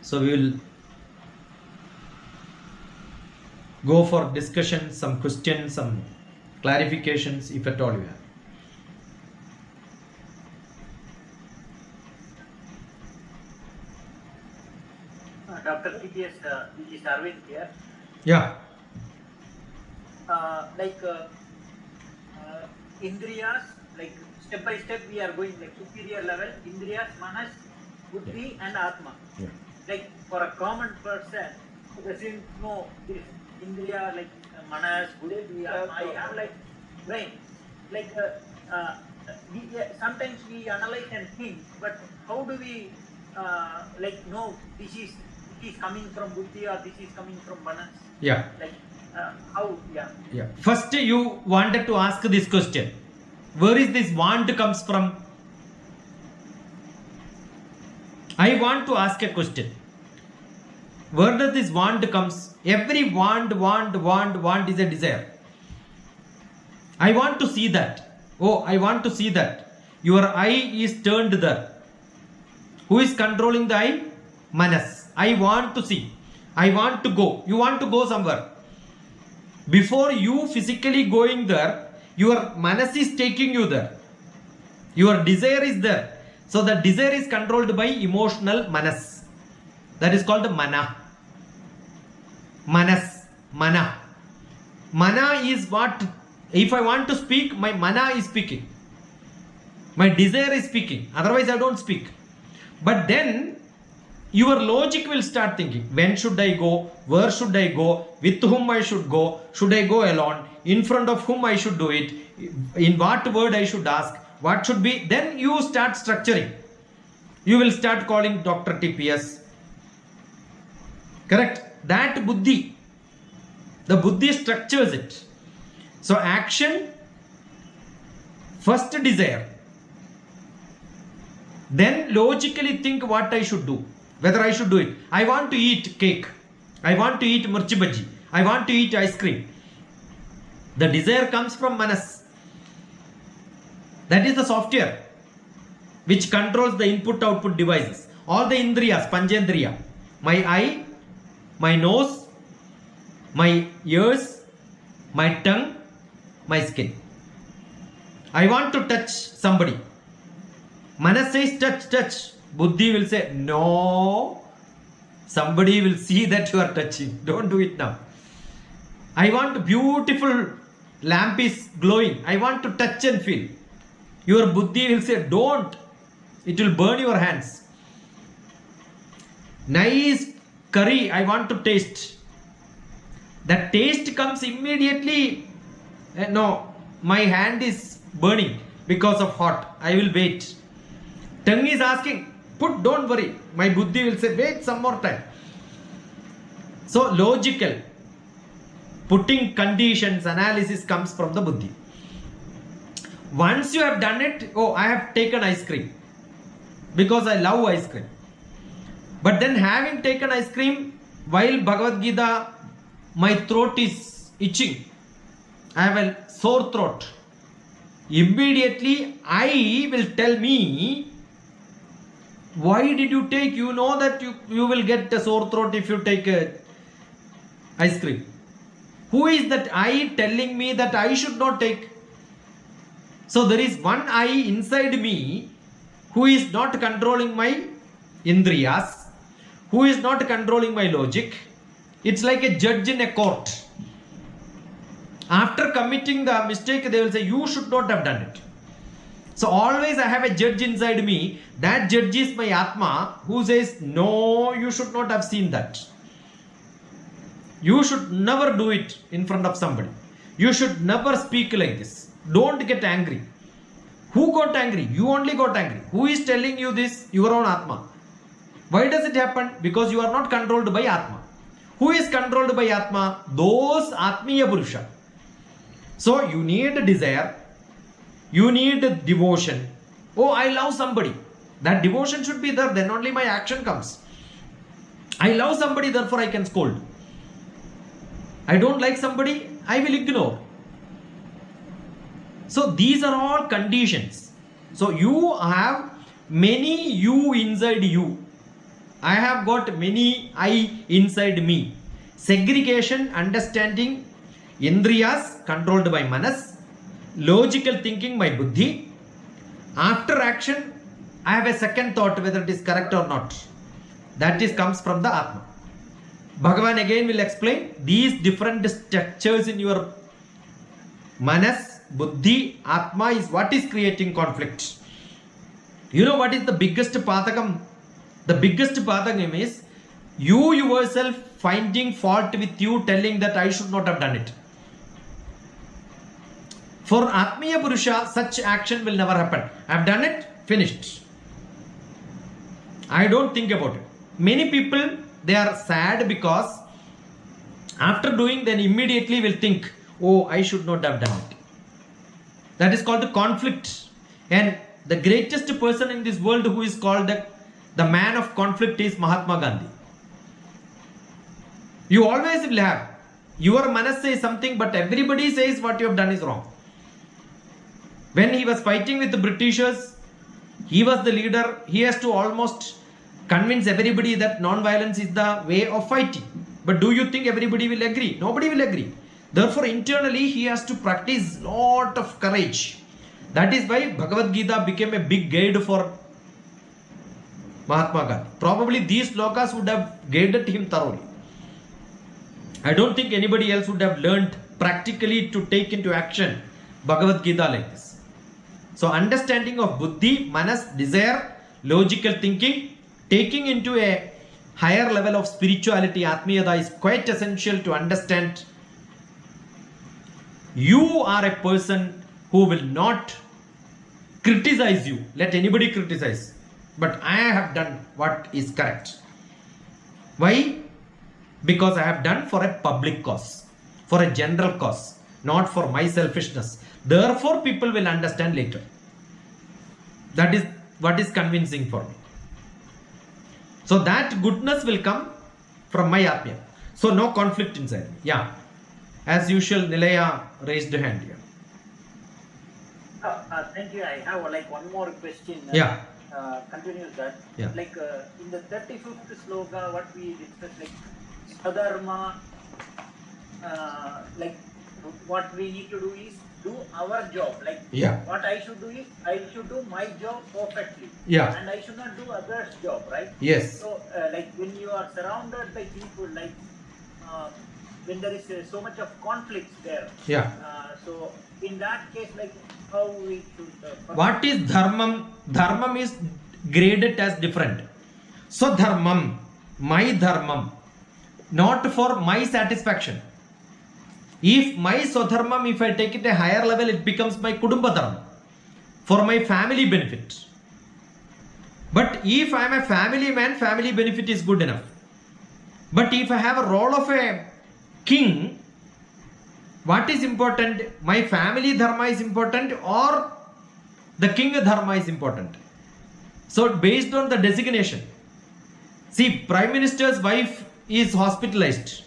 So we will go for discussion, some questions, some clarifications, if at all you have. Dr. TPS, this is Arvind here. Yeah. Indriyas, like step by step we are going like superior level, Indriyas, Manas, Buddhi and Atma. Yeah. Like for a common person who doesn't know this Indriya, like Manas, Buddhi, Atma, I have like brain. Like sometimes we analyze and think, but how do we like know this is coming from Buddhi or this is coming from Manas? Yeah. Like how? Yeah. Yeah. First, you wanted to ask this question. Where is this want comes from? I want to ask a question. Where does this want comes? Every want is a desire. I want to see that. Oh, I want to see that. Your eye is turned there. Who is controlling the eye? Manas. I want to see. I want to go. You want to go somewhere. Before you physically going there, your manas is taking you there. Your desire is there. So the desire is controlled by emotional manas. That is called mana. Manas. Mana. Mana is what? If I want to speak, my mana is speaking. My desire is speaking. Otherwise I don't speak. But then your logic will start thinking, when should I go, where should I go, with whom I should go I go alone, in front of whom I should do it, in what word I should ask, what should be. Then you start structuring. You will start calling Dr. TPS. Correct? That buddhi, the buddhi structures it. So action, first desire, then logically think what I should do. Whether I should do it. I want to eat cake. I want to eat mirchi bhaji. I want to eat ice cream. The desire comes from manas. That is the software which controls the input-output devices. All the indriyas, panchendriya. My eye, my nose, my ears, my tongue, my skin. I want to touch somebody. Manas says touch. Buddhi will say, no, somebody will see that you are touching. Don't do it now. I want beautiful lamp is glowing. I want to touch and feel. Your buddhi will say, don't. It will burn your hands. Nice curry, I want to taste. The taste comes immediately. No, my hand is burning because of hot. I will wait. Tongue is asking, don't worry. My buddhi will say, wait some more time. So logical, putting conditions, analysis comes from the buddhi. Once you have done it, oh, I have taken ice cream because I love ice cream. But then having taken ice cream, while Bhagavad Gita, my throat is itching. I have a sore throat. Immediately, I will tell me, why did you take? You know that you will get a sore throat if you take ice cream. Who is that I telling me that I should not take? So there is one I inside me who is not controlling my indriyas, who is not controlling my logic. It's like a judge in a court. After committing the mistake, they will say, you should not have done it. So always I have a judge inside me. That judge is my Atma who says, no, you should not have seen that. You should never do it in front of somebody. You should never speak like this. Don't get angry. Who got angry? You only got angry. Who is telling you this? Your own Atma. Why does it happen? Because you are not controlled by Atma. Who is controlled by Atma? Those Atmiya Purusha. So you need a desire. You need devotion. Oh, I love somebody. That devotion should be there. Then only my action comes. I love somebody, therefore I can scold. I don't like somebody, I will ignore. So these are all conditions. So you have many you inside you. I have got many I inside me. Segregation, understanding, indriyas controlled by manas, logical thinking by buddhi. After action, I have a second thought whether it is correct or not. That is comes from the Atma. Bhagavan again will explain these different structures in your manas, buddhi, Atma is what is creating conflict. You know what is the biggest pathakam? The biggest pathakam is you yourself finding fault with you, telling that I should not have done it. For Atmiya Purusha, such action will never happen. I have done it, finished. I don't think about it. Many people, they are sad because after doing, then immediately will think, oh, I should not have done it. That is called conflict. And the greatest person in this world who is called the man of conflict is Mahatma Gandhi. You always will have. Your manas says something, but everybody says what you have done is wrong. When he was fighting with the Britishers, he was the leader. He has to almost convince everybody that non-violence is the way of fighting. But do you think everybody will agree? Nobody will agree. Therefore, internally, he has to practice lot of courage. That is why Bhagavad Gita became a big guide for Mahatma Gandhi. Probably these slokas would have guided him thoroughly. I don't think anybody else would have learned practically to take into action Bhagavad Gita like this. So understanding of buddhi, manas, desire, logical thinking, taking into a higher level of spirituality, Atmiyada, is quite essential to understand you are a person who will not criticize you. Let anybody criticize. But I have done what is correct. Why? Because I have done for a public cause, for a general cause, not for my selfishness. Therefore, people will understand later. That is what is convincing for me. So that goodness will come from my Atmiya. So no conflict inside me. Yeah. As usual, Nilaya raised a hand here. Thank you. I have like one more question. Yeah. Continues that. Yeah. Like in the 35th sloka, what we discussed, like Swadharma, like what we need to do is do our job. Like Yeah. what I should do is I should do my job perfectly. Yeah. And I should not do others' job, right? Yes. So like when you are surrounded by people, like when there is so much of conflicts there. Yeah. So in that case, like how we should. What is dharmam? Dharmam is graded as different. So dharmam, my dharmam, not for my satisfaction. If my swadharmam, if I take it a higher level, it becomes my kudumba dharma, for my family benefit. But if I am a family man, family benefit is good enough. But if I have a role of a king, what is important? My family dharma is important or the king dharma is important? So based on the designation. See, Prime Minister's wife is hospitalized.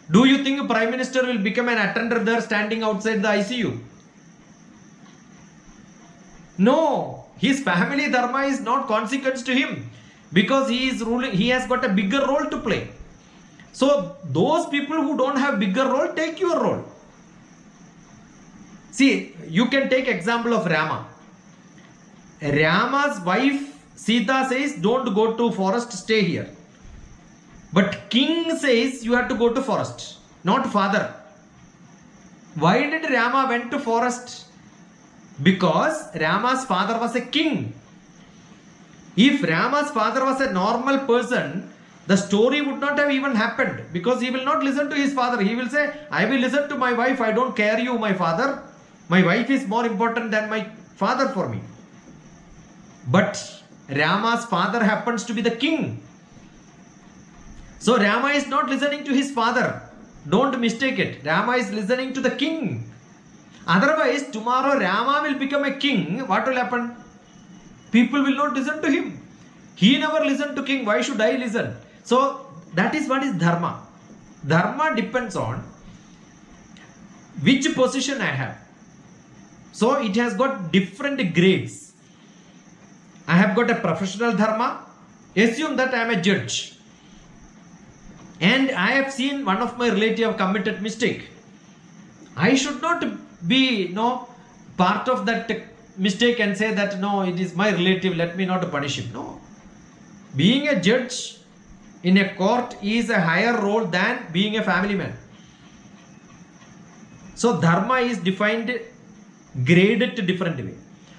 Do you think Prime Minister will become an attendant there standing outside the ICU? No, his family dharma is not consequence to him because he is ruling, he has got a bigger role to play. So those people who don't have bigger role, take your role. See, you can take example of Rama. Rama's wife Sita says, don't go to forest, stay here. But king says you have to go to forest, not father. Why did Rama went to forest? Because Rama's father was a king. If Rama's father was a normal person, the story would not have even happened, because he will not listen to his father. He will say, I will listen to my wife. I don't care you, my father. My wife is more important than my father for me. But Rama's father happens to be the king. So Rama is not listening to his father. Don't mistake it. Rama is listening to the king. Otherwise, tomorrow Rama will become a king. What will happen? People will not listen to him. He never listened to king. Why should I listen? So that is what is dharma. Dharma depends on which position I have. So it has got different grades. I have got a professional dharma, Assume that I am a judge. And I have seen one of my relative have committed mistake. I should not be part of that mistake and say that no, it is my relative, let me not punish him. No. Being a judge in a court is a higher role than being a family man. So dharma is defined, graded different way.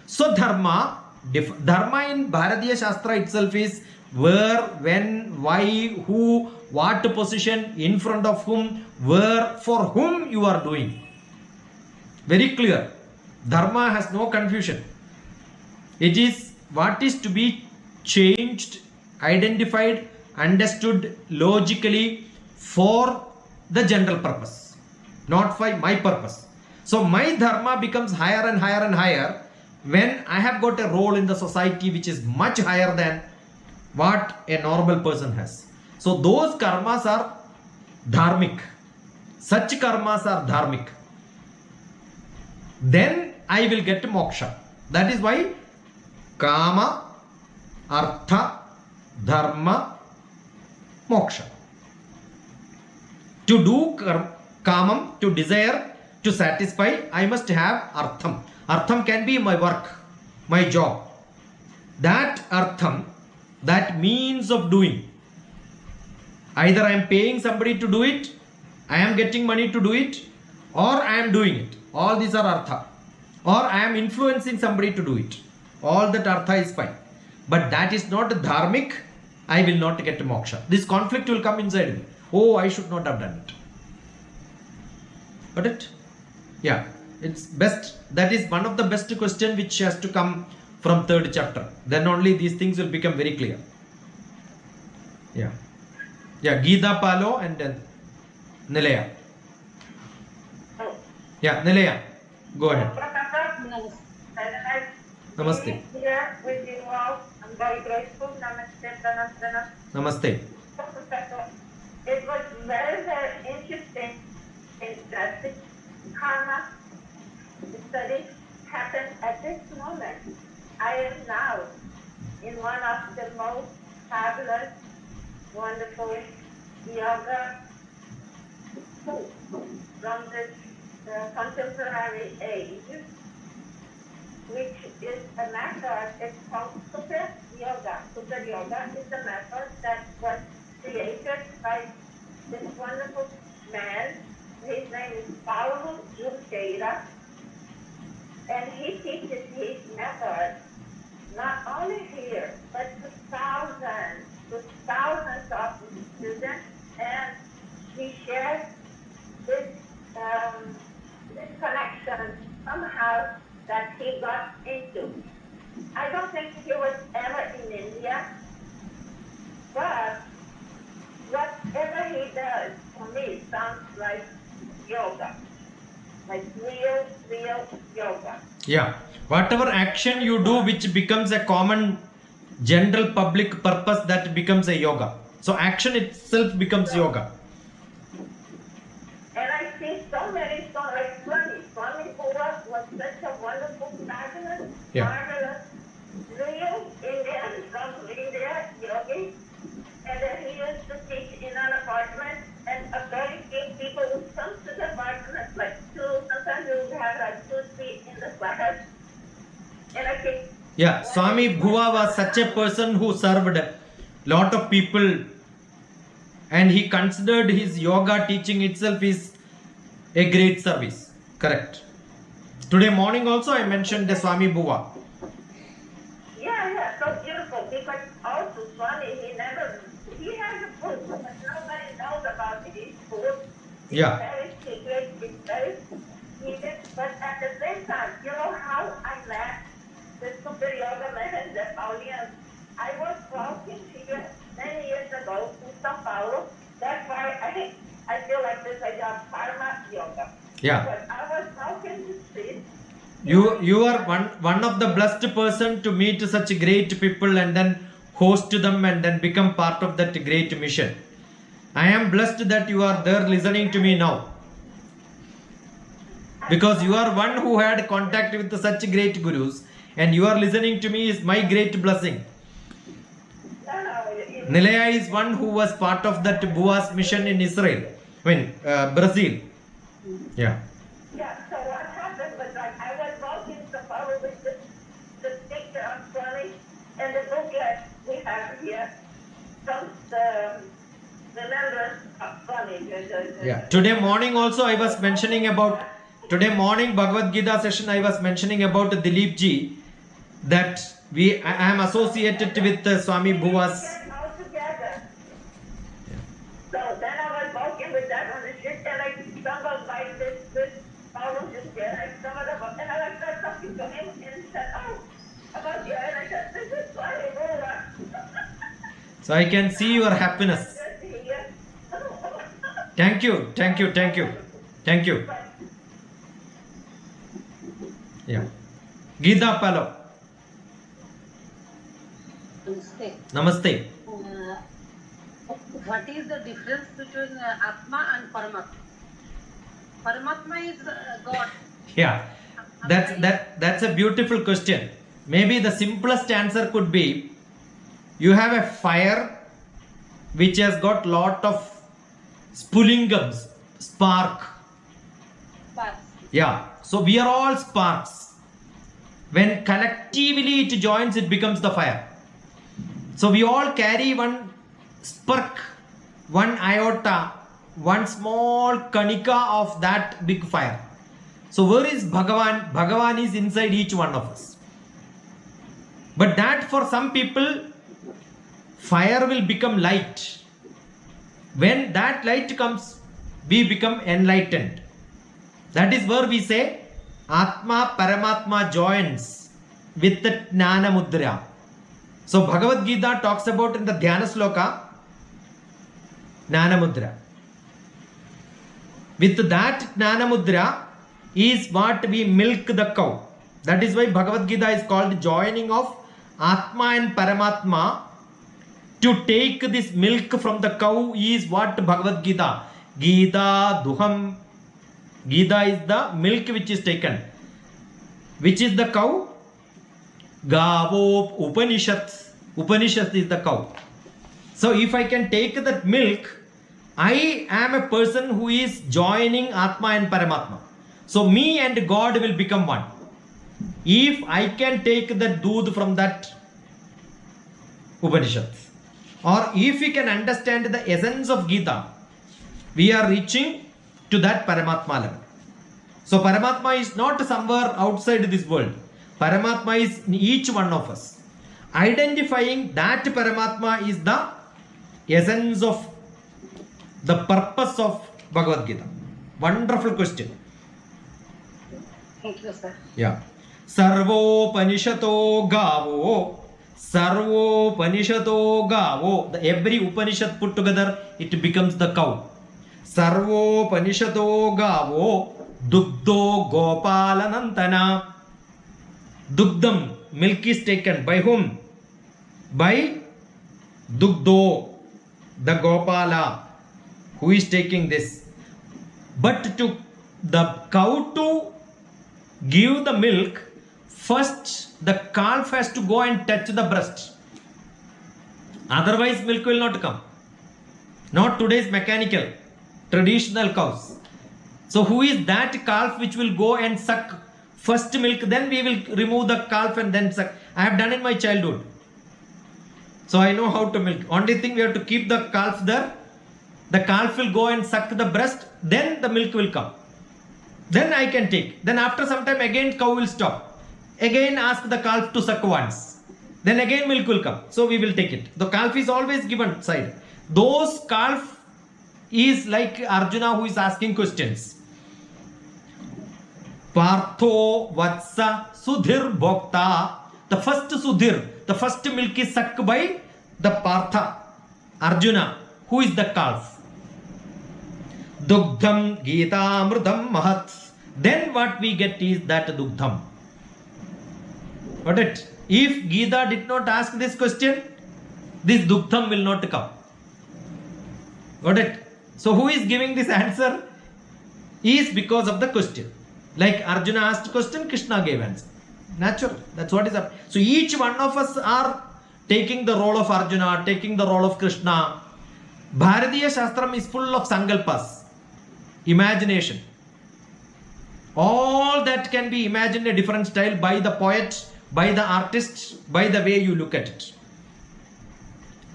So dharma in Bharatiya Shastra itself is where, when, why, who, what position, in front of whom, where, for whom you are doing. Very clear. Dharma has no confusion. It is what is to be changed, identified, understood logically for the general purpose, not for my purpose. So my dharma becomes higher and higher and higher when I have got a role in the society which is much higher than what a normal person has. So those karmas are dharmic. Such karmas are dharmic. Then I will get moksha. That is why kama, artha, dharma, moksha. To do kamam, to desire, to satisfy, I must have artham. Artham can be my work, my job. That artham, that means of doing. Either I am paying somebody to do it, I am getting money to do it, or I am doing it. All these are artha. Or I am influencing somebody to do it. All that artha is fine. But that is not dharmic. I will not get moksha. This conflict will come inside me. Oh, I should not have done it. Got it? Yeah. It's best. That is one of the best questions which has to come from 3rd chapter. Then only these things will become very clear. Yeah. Yeah. Geeta Palo and then Nilaya. Yeah, Nilaya. Go ahead. Namaste. Here with you all. I'm very grateful. Namaste. Namaste. It was very, very interesting that the karma study happened at this moment. I am now in one of the most fabulous, wonderful yoga schools from the contemporary age, which is a method, it's called Super Yoga. Super Yoga is a method that was created by this wonderful man. His name is Paulo Junqueira, and he teaches his method not only here, but to thousands of students, and he shares this connection somehow that he got into. I don't think he was ever in India, but whatever he does, for me, sounds like yoga, like real yoga. Yeah. Whatever action you do which becomes a common general public purpose, that becomes a yoga. So action itself becomes yoga. And I see so many, so like Swami Buddha was such a wonderful, fabulous, marvelous, real Indian from India, yogi. And then he used to teach in an apartment, and a very few people would come to the apartment, like sometimes we would have like 2 feet in the flat. And I think, Yeah, Swami Bhuva was such a person who served a lot of people, and he considered his yoga teaching itself is a great service. Correct. Today morning also I mentioned the Swami Bhuva. yeah, so beautiful, because also Swami, he has a book, but nobody knows about his book. Yeah. Very secret, it's very secret, but at the same time, you know how I met the Super Yoga man, the Paulian? I was walking here many years ago in Sao Paulo. That's why I feel like this idea of karma yoga. Yeah. But I was walking the street. You are one of the blessed person to meet such great people and then host them and then become part of that great mission. I am blessed that you are there listening to me now, because you are one who had contact with such great gurus, and you are listening to me is my great blessing. No, Nilaya is one who was part of that Boaz mission in Israel. I mean, Brazil. Yeah. Yeah, so what happened was like I was walking to follow with the picture of Swami and the booklet we have here from the remembrance of Swami. Yeah. Today morning also I was mentioning about, today morning Bhagavad Gita session I was mentioning about Dilip ji, that I am associated with Swami Boaz. All together. So then I was walking with that on the ship and I stumbled by this almost just there. I stumbled up and I started talking to him and he said, oh, about you. And I said, this is Swami Boaz. So I can see your happiness. Thank you, thank you, thank you, thank you. Yeah. Geeta Palo. Namaste. Namaste. What is the difference between Atma and Paramatma? Paramatma is God. Yeah. That's a beautiful question. Maybe the simplest answer could be, you have a fire which has got lot of spulingums, spark. Sparks. Yeah. So we are all sparks. When collectively it joins, it becomes the fire. So we all carry one spark, one iota, one small kanika of that big fire. So where is Bhagavan? Bhagavan is inside each one of us. But that for some people, fire will become light. When that light comes, we become enlightened. That is where we say Atma Paramatma joins with the Jnana Mudra. So Bhagavad Gita talks about in the Dhyana Sloka Jnana Mudra. With that Jnana Mudra is what we milk the cow. That is why Bhagavad Gita is called joining of Atma and Paramatma. To take this milk from the cow is what Bhagavad Gita. Gita Duham. Gita is the milk which is taken. Which is the cow? Gavo Upanishad. Upanishad is the cow. So if I can take that milk, I am a person who is joining Atma and Paramatma. So me and God will become one. If I can take the doodh from that Upanishad, or if we can understand the essence of Gita, we are reaching to that Paramatma level. So Paramatma is not somewhere outside this world. Paramatma is in each one of us. Identifying that Paramatma is the essence of the purpose of Bhagavad Gita. Wonderful question. Thank you, sir. Yeah. Sarvo Panishato Gavo. Sarvo Panishato Gavo. Every Upanishad put together, it becomes the cow. Sarvo Panishato Gavo. Dugdo Gopalanantana. Dugdam, milk is taken by whom? By Dugdo, the Gopala, who is taking this. But to the cow to give the milk, first the calf has to go and touch the breast. Otherwise milk will not come. Not today's mechanical, traditional cows. So who is that calf which will go and suck first milk, then we will remove the calf and then suck. I have done in my childhood. So I know how to milk. Only thing, we have to keep the calf there. The calf will go and suck the breast, then the milk will come. Then I can take. Then after some time again cow will stop. Again ask the calf to suck once. Then again milk will come. So we will take it. The calf is always given side. Those calf is like Arjuna who is asking questions. Partho Vatsa Sudhir Bhokta. The first Sudhir, the first milk is sucked by the Partha, Arjuna, who is the calf. Dugdham Gita Amrutam Mahat. Then what we get is that Dugdham. Got it? If Gita did not ask this question, this Dugdham will not come. Got it? So who is giving this answer? Is because of the question. Like Arjuna asked question, Krishna gave answer. Natural. That's what is up. So each one of us are taking the role of Arjuna, taking the role of Krishna. Bharatiya Shastram is full of sankalpas, imagination. All that can be imagined in a different style by the poet, by the artist, by the way you look at it.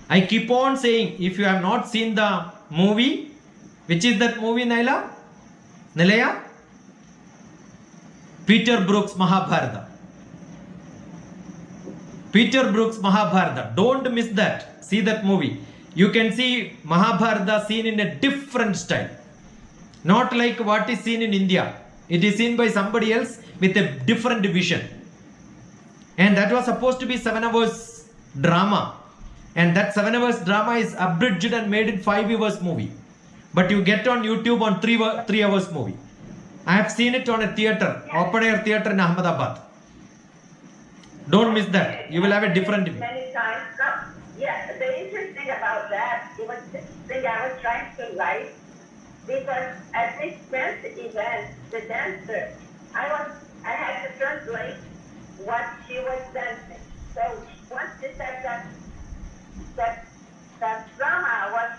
I keep on saying, if you have not seen the movie, which is that movie, Naila? Nilaya? Peter Brook's Mahabharata. Peter Brook's Mahabharata. Don't miss that. See that movie. You can see Mahabharata seen in a different style. Not like what is seen in India. It is seen by somebody else with a different vision. And that was supposed to be 7 hours drama. And that 7 hours drama is abridged and made in 5 hours movie. But you get on YouTube on 3 hours movie. I have seen it on a theater, open air theater in Ahmedabad. Don't miss that. You will have a different view. Many times. No, yeah, the interesting about that, it was the thing I was trying to write, because at this dance event, the dancer, I had to translate what she was dancing. So once she said that drama was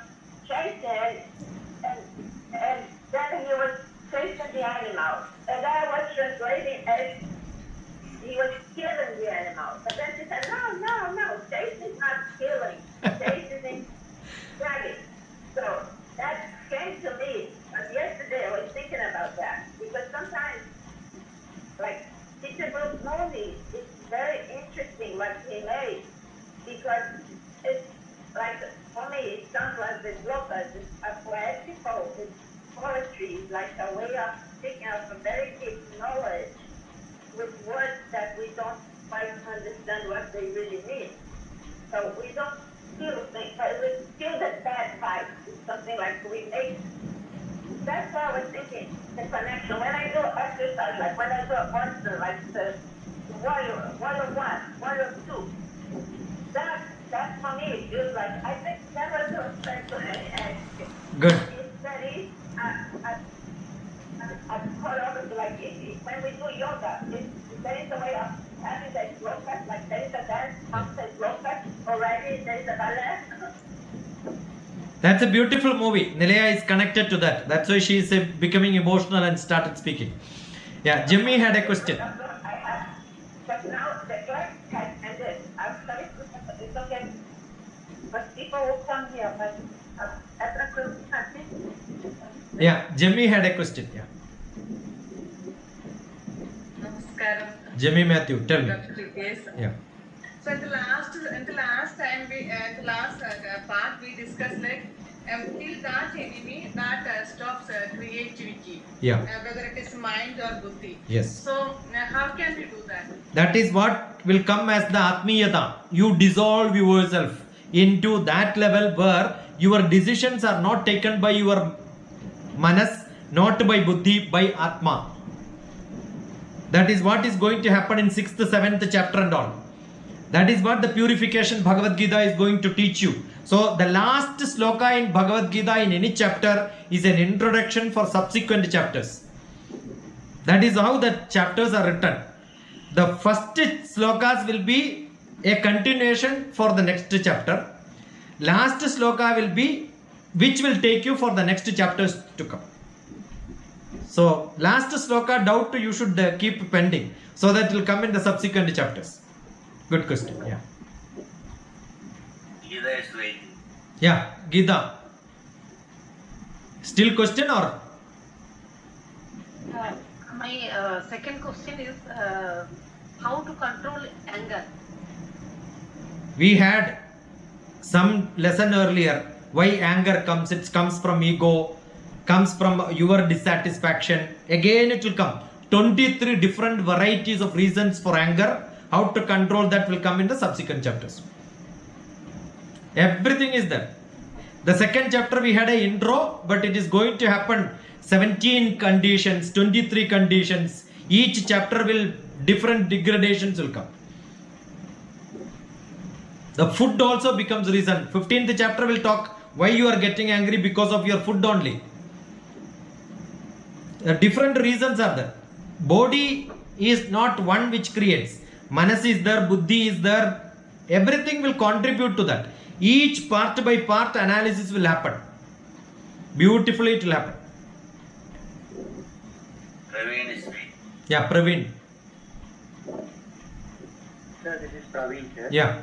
chasing, and then he was chasing the animal, and I was translating as he was killing the animal. But then she said, no, Chase is not killing. Chase is dragging. So that came to me. But yesterday I was thinking about that. Because sometimes, like, Peter Brook's movie, it's very interesting what he made. Because it's like, for me, it sounds like the blockers. It's a poetical, it's poetry, like a way of speaking of a very deep knowledge with words that we don't quite understand what they really mean. So we don't feel things, but we feel the bad vibe. It's something like we make. That's why I was thinking, the connection. When I do exercise, like when I do a monster, like the warrior 1, warrior 2, that for me, it feels like, I think never do Good. it's very, like when we do yoga, there is a way of having that blocker, like there is a dance, that blocker already, there is a ballet. That's a beautiful movie. Nilaya is connected to that. That's why she is becoming emotional and started speaking. Yeah, Jimmy had a question. I have, but now the class has ended. I'm sorry, it's okay. But people will come here, but after Yeah, Jimmy had a question. Yeah, Namaskaram. Jimmy Matthew, tell me. Dr. Yes. Yeah. So in the last time the last part we discussed like kill that enemy that stops creativity. Yeah. Whether it is mind or buddhi. Yes. So how can we do that? That is what will come as the Atmiyata. You dissolve yourself into that level where your decisions are not taken by your manas, not by buddhi, by Atma. That is what is going to happen in 6th, 7th chapter and all. That is what the purification Bhagavad Gita is going to teach you. So the last sloka in Bhagavad Gita in any chapter is an introduction for subsequent chapters. That is how the chapters are written. The first slokas will be a continuation for the next chapter. Last sloka will be which will take you for the next chapters to come. So last sloka doubt you should keep pending so that it will come in the subsequent chapters. Good question. Yeah. Gita is waiting. Yeah, Gita. Still question or? My second question is how to control anger. We had some lesson earlier. Why anger comes? It comes from ego, comes from your dissatisfaction. Again it will come. 23 different varieties of reasons for anger. How to control that will come in the subsequent chapters. Everything is there. The second chapter we had an intro, but it is going to happen 17 conditions, 23 conditions. Each chapter will, different degradations will come. The food also becomes reason. 15th chapter will talk why you are getting angry because of your food only. Different reasons are there. Body is not one which creates. Manas is there, buddhi is there, Everything will contribute to that. Each part by part analysis will happen. Beautifully it will happen. Praveen is me. Yeah, Praveen. Sir, this is Praveen, sir. Yeah.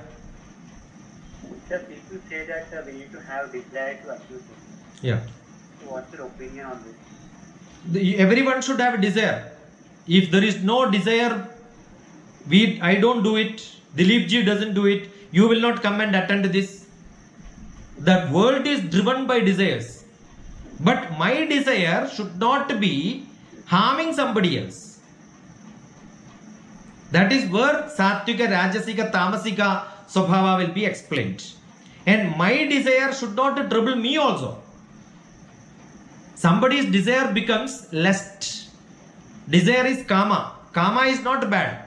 Sir, people say that we need to have desire to achieve things. Yeah. So what's your opinion on this? Everyone should have a desire. If there is no desire, I don't do it, Dilip ji doesn't do it, you will not come and attend this. The world is driven by desires. But my desire should not be harming somebody else. That is where Sattvika, Rajasika, Tamasika, Swabhava will be explained. And my desire should not trouble me also. Somebody's desire becomes lust. Desire is kama. Kama is not bad.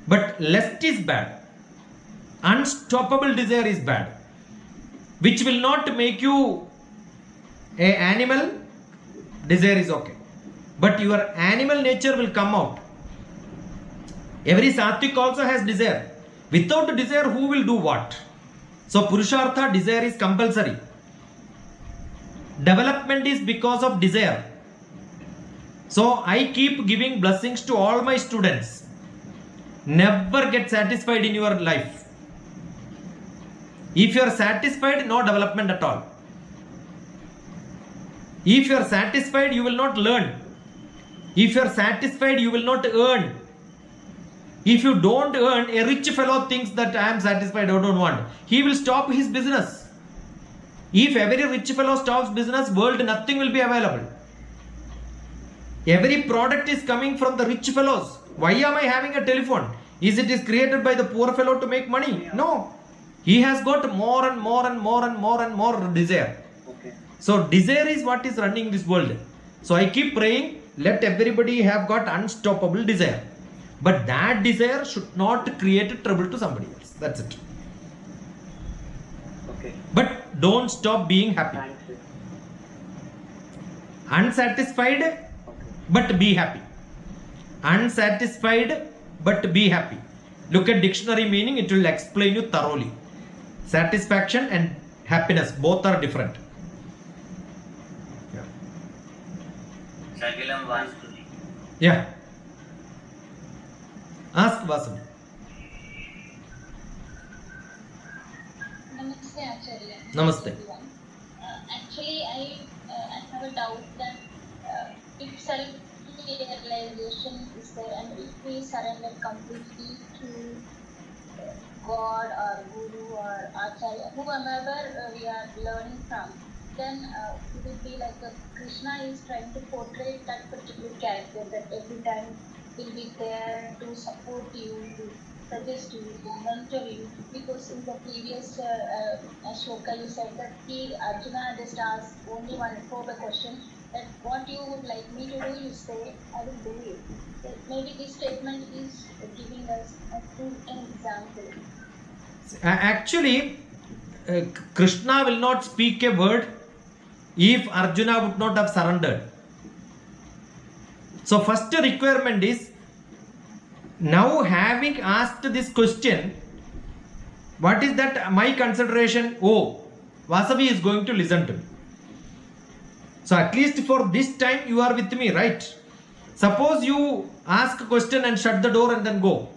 But lust is bad. Unstoppable desire is bad. Which will not make you an animal. Desire is okay. But your animal nature will come out. Every Sattvik also has desire. Without desire, who will do what? So Purushartha, desire is compulsory. Development is because of desire. So I keep giving blessings to all my students. Never get satisfied in your life. If you are satisfied, no development at all. If you are satisfied, you will not learn. If you are satisfied, you will not earn. If you don't earn, a rich fellow thinks that I am satisfied, I don't want. He will stop his business. If every rich fellow stops business, world nothing will be available. Every product is coming from the rich fellows. Why am I having a telephone? Is it created by the poor fellow to make money? No. He has got more and more and more and more and more desire. Okay. So desire is what is running this world. So I keep praying, let everybody have got unstoppable desire. But that desire should not create trouble to somebody else. That's it. Okay. But don't stop being happy. Thanks, sir. Unsatisfied, Okay. but be happy. Unsatisfied, but be happy. Look at dictionary meaning, it will explain you thoroughly. Satisfaction and happiness, both are different. Yeah. Sagilam wants to leave. Yeah. Ask Vasu. Namaste, Acharya. Namaste. Everyone. Actually, I have a doubt that if self-realization is there and if we surrender completely to God or Guru or Acharya, whomever we are learning from, then it would be like Krishna is trying to portray that particular character that every time will be there to support you, to suggest you, to mentor you. Because in the previous shloka you said that Arjuna just asked only one further question, that what you would like me to do, you say, I will do it. So maybe this statement is giving us an example. Actually, Krishna will not speak a word if Arjuna would not have surrendered. So first requirement is, now having asked this question, what is that my consideration? Oh, Vasavi is going to listen to me. So at least for this time you are with me, right? Suppose you ask a question and shut the door and then go.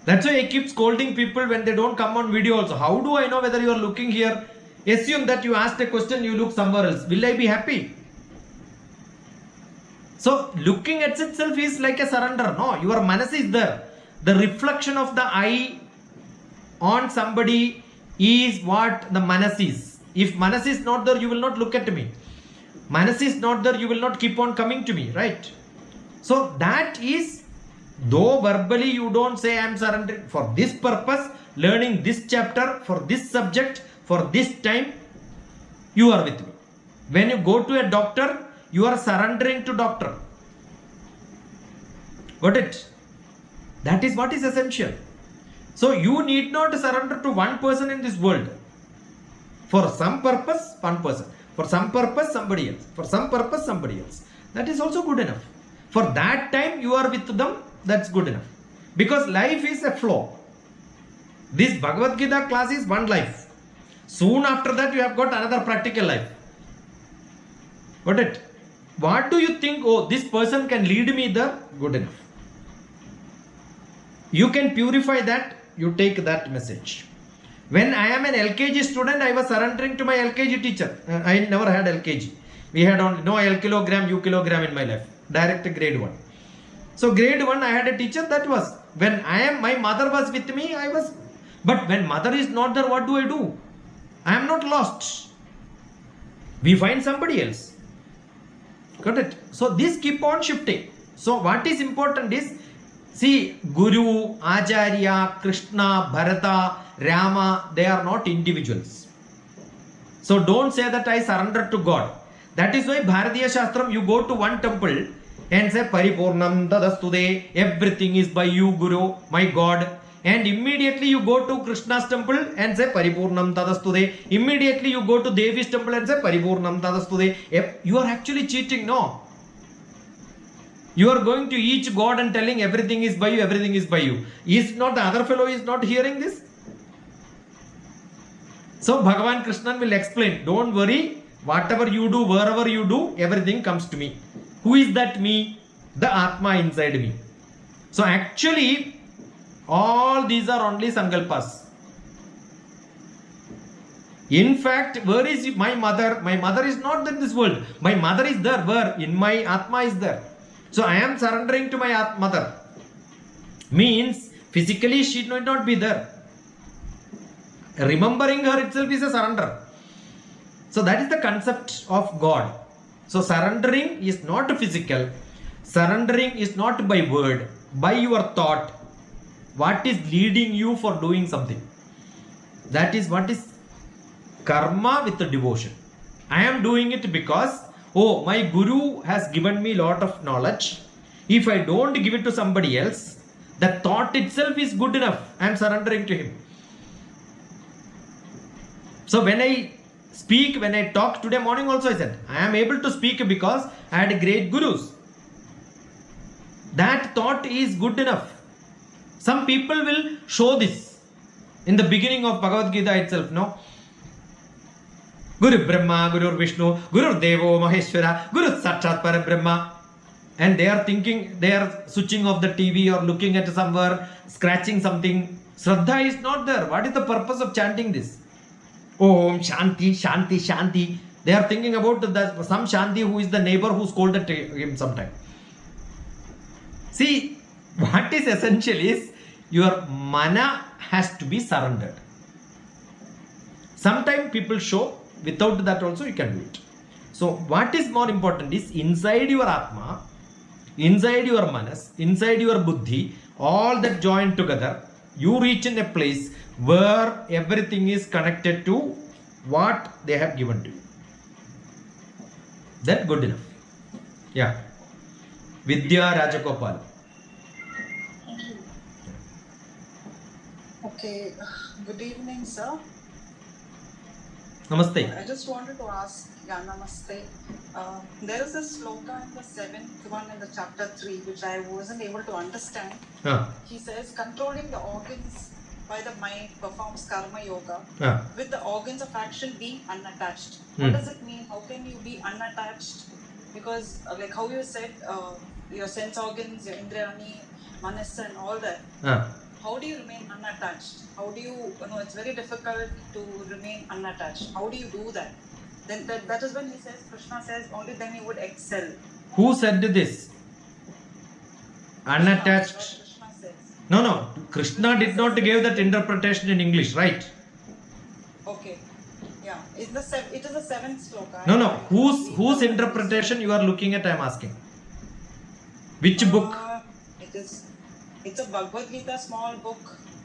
That's why I keep scolding people when they don't come on video also. How do I know whether you are looking here? Assume that you asked a question, you look somewhere else. Will I be happy? So looking at itself is like a surrender. No, your manas is there. The reflection of the eye on somebody is what the manas is. If manas is not there, you will not look at me. Manas is not there, you will not keep on coming to me, right? So that is, though verbally you don't say I am surrendering, for this purpose, learning this chapter, for this subject, for this time, you are with me. When you go to a doctor, you are surrendering to doctor. Got it? That is what is essential. So you need not surrender to one person in this world. For some purpose, one person. For some purpose, somebody else. For some purpose, somebody else. That is also good enough. For that time you are with them, that's good enough. Because life is a flow. This Bhagavad Gita class is one life. Soon after that, you have got another practical life. Got it? What do you think? Oh, this person can lead me there? Good enough. You can purify that. You take that message. When I am an LKG student, I was surrendering to my LKG teacher. I never had LKG. We had only no L kilogram, U kilogram in my life. Direct grade 1. So grade 1, I had a teacher. That was when my mother was with me. But when mother is not there, what do? I am not lost. We find somebody else. Got it? So this keep on shifting. So what is important is, see, Guru, Acharya, Krishna, Bharata, Rama, they are not individuals. So don't say that I surrender to God. That is why Bharatiya Shastram, you go to one temple and say Paripurnam Tadastude, everything is by you, Guru, my God. And immediately you go to Krishna's temple and say Paripurnam Tadastude. Immediately you go to Devi's temple and say Paripurnam Tadastude. You are actually cheating, no? You are going to each God and telling everything is by you, everything is by you. Is not the other fellow is not hearing this? So Bhagavan Krishna will explain, don't worry, whatever you do, wherever you do, everything comes to me. Who is that me? The Atma inside me. So actually, all these are only sankalpas. In fact, where is my mother? My mother is not in this world. My mother is there. Where? In my Atma is there. So I am surrendering to my mother. Means physically she might not be there. Remembering her itself is a surrender. So that is the concept of God. So surrendering is not physical. Surrendering is not by word, by your thought. What is leading you for doing something? That is what is karma with the devotion. I am doing it because, oh, my Guru has given me lot of knowledge. If I don't give it to somebody else, the thought itself is good enough. I am surrendering to him. So when I speak, when I talk today morning also I said, I am able to speak because I had great gurus. That thought is good enough. Some people will show this in the beginning of Bhagavad Gita itself, no? Guru Brahma, Guru Vishnu, Guru Devo Maheshwara, Guru Sakshat Parabrahma. And they are thinking, they are switching off the TV or looking at somewhere, scratching something. Shraddha is not there. What is the purpose of chanting this? Om Shanti, Shanti, Shanti. They are thinking about some Shanti who is the neighbor who scolded him sometime. See, what is essential is your mana has to be surrendered. Sometimes people show, without that also you can do it. So what is more important is inside your Atma, inside your manas, inside your buddhi, all that join together, you reach in a place where everything is connected to what they have given to you. That good enough. Yeah. Vidya Rajagopal. Okay, good evening, sir. Namaste. I just wanted to ask, namaste. There is a sloka in the 7th one in the chapter 3 which I wasn't able to understand. He says, controlling the organs by the mind performs karma yoga with the organs of action being unattached. What does it mean? How can you be unattached? Because like how you said, your sense organs, your indriyani, manasa and all that. How do you remain unattached? How do you, it's very difficult to remain unattached. How do you do that? Then that is when he says, Krishna says, only then you would excel. Who said this? Unattached. Krishna says. No. Krishna did not give that interpretation in English, right? Okay. Yeah. It is the 7th sloka. No. Whose interpretation you are looking at, I am asking. Which book? It's a Bhagavad Gita small book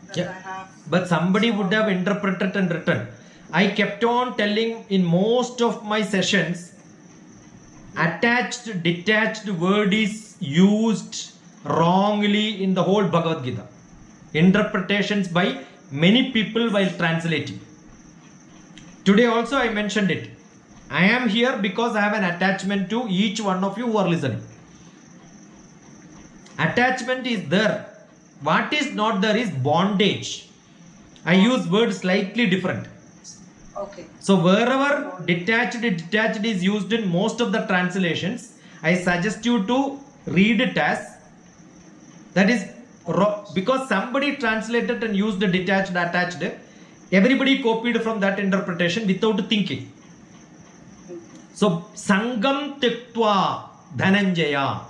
that I have. But somebody would have interpreted and written. I kept on telling in most of my sessions, attached, detached word is used wrongly in the whole Bhagavad Gita. Interpretations by many people while translating. Today also I mentioned it. I am here because I have an attachment to each one of you who are listening. Attachment is there. What is not there is bondage. I use words slightly different. Okay. So wherever detached is used in most of the translations, I suggest you to read it as, that is, because somebody translated and used the detached, attached, everybody copied from that interpretation without thinking. So Sangam Tyaktva Dhananjaya.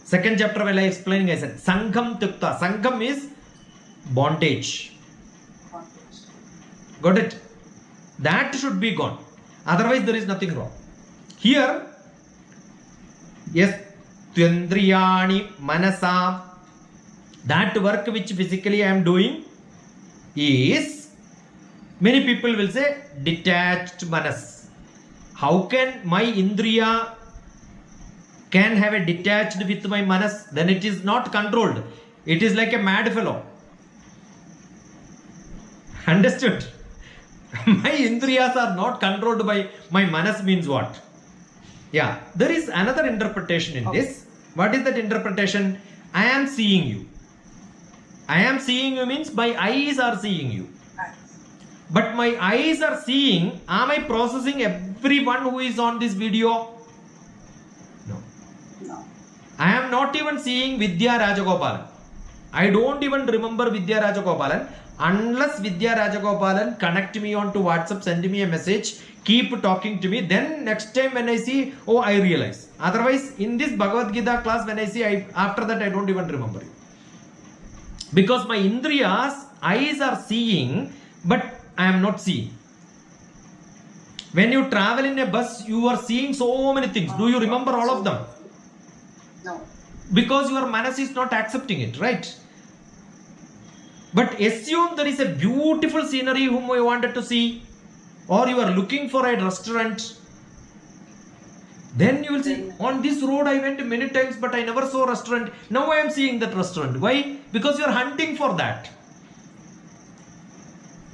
Second chapter while I explaining, I said Sangam Tyaktva. Sangam is bondage. Got it? That should be gone. Otherwise there is nothing wrong. Here, yes, Tyandriyani Manasa. That work which physically I am doing is, many people will say, detached manas. How can my indriya can have a detached with my manas? Then it is not controlled. It is like a mad fellow. Understood? My indriyas are not controlled by my manas means what? Yeah, there is another interpretation in this. What is that interpretation? I am seeing you. I am seeing you means my eyes are seeing you. But my eyes are seeing, am I processing everyone who is on this video? No. No. I am not even seeing Vidya Rajagopalan. I don't even remember Vidya Rajagopalan unless Vidya Rajagopalan connect me on to WhatsApp, send me a message, keep talking to me. Then next time when I see, oh, I realize. Otherwise, in this Bhagavad Gita class, when I see, after that I don't even remember it. Because my indriyas, eyes are seeing, but I am not seeing. When you travel in a bus, you are seeing so many things. Do you remember all of them? No. Because your manas is not accepting it, right? But assume there is a beautiful scenery whom you wanted to see, or you are looking for a restaurant. Then you will see, on this road I went many times, but I never saw a restaurant. Now I am seeing that restaurant. Why? Because you are hunting for that.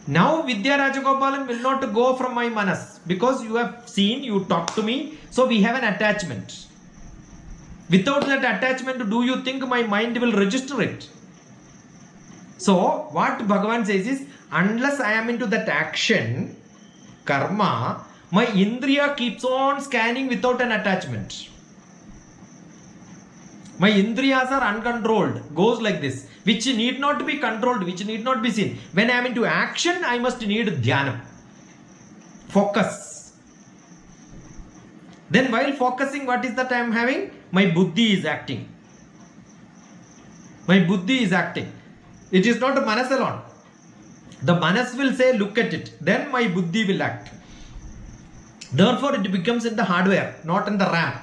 Now Vidya Rajagopalan will not go from my manas, because you have seen, you talk to me, so we have an attachment. Without that attachment, do you think my mind will register it? So what Bhagavan says is, unless I am into that action, karma, my indriya keeps on scanning without an attachment. My indriyas are uncontrolled, goes like this, which need not be controlled, which need not be seen. When I am into action, I must need dhyanam, focus. Then while focusing, what is that I am having? My buddhi is acting. My buddhi is acting. It is not a manas alone. The manas will say, look at it. Then my buddhi will act. Therefore, it becomes in the hardware, not in the RAM.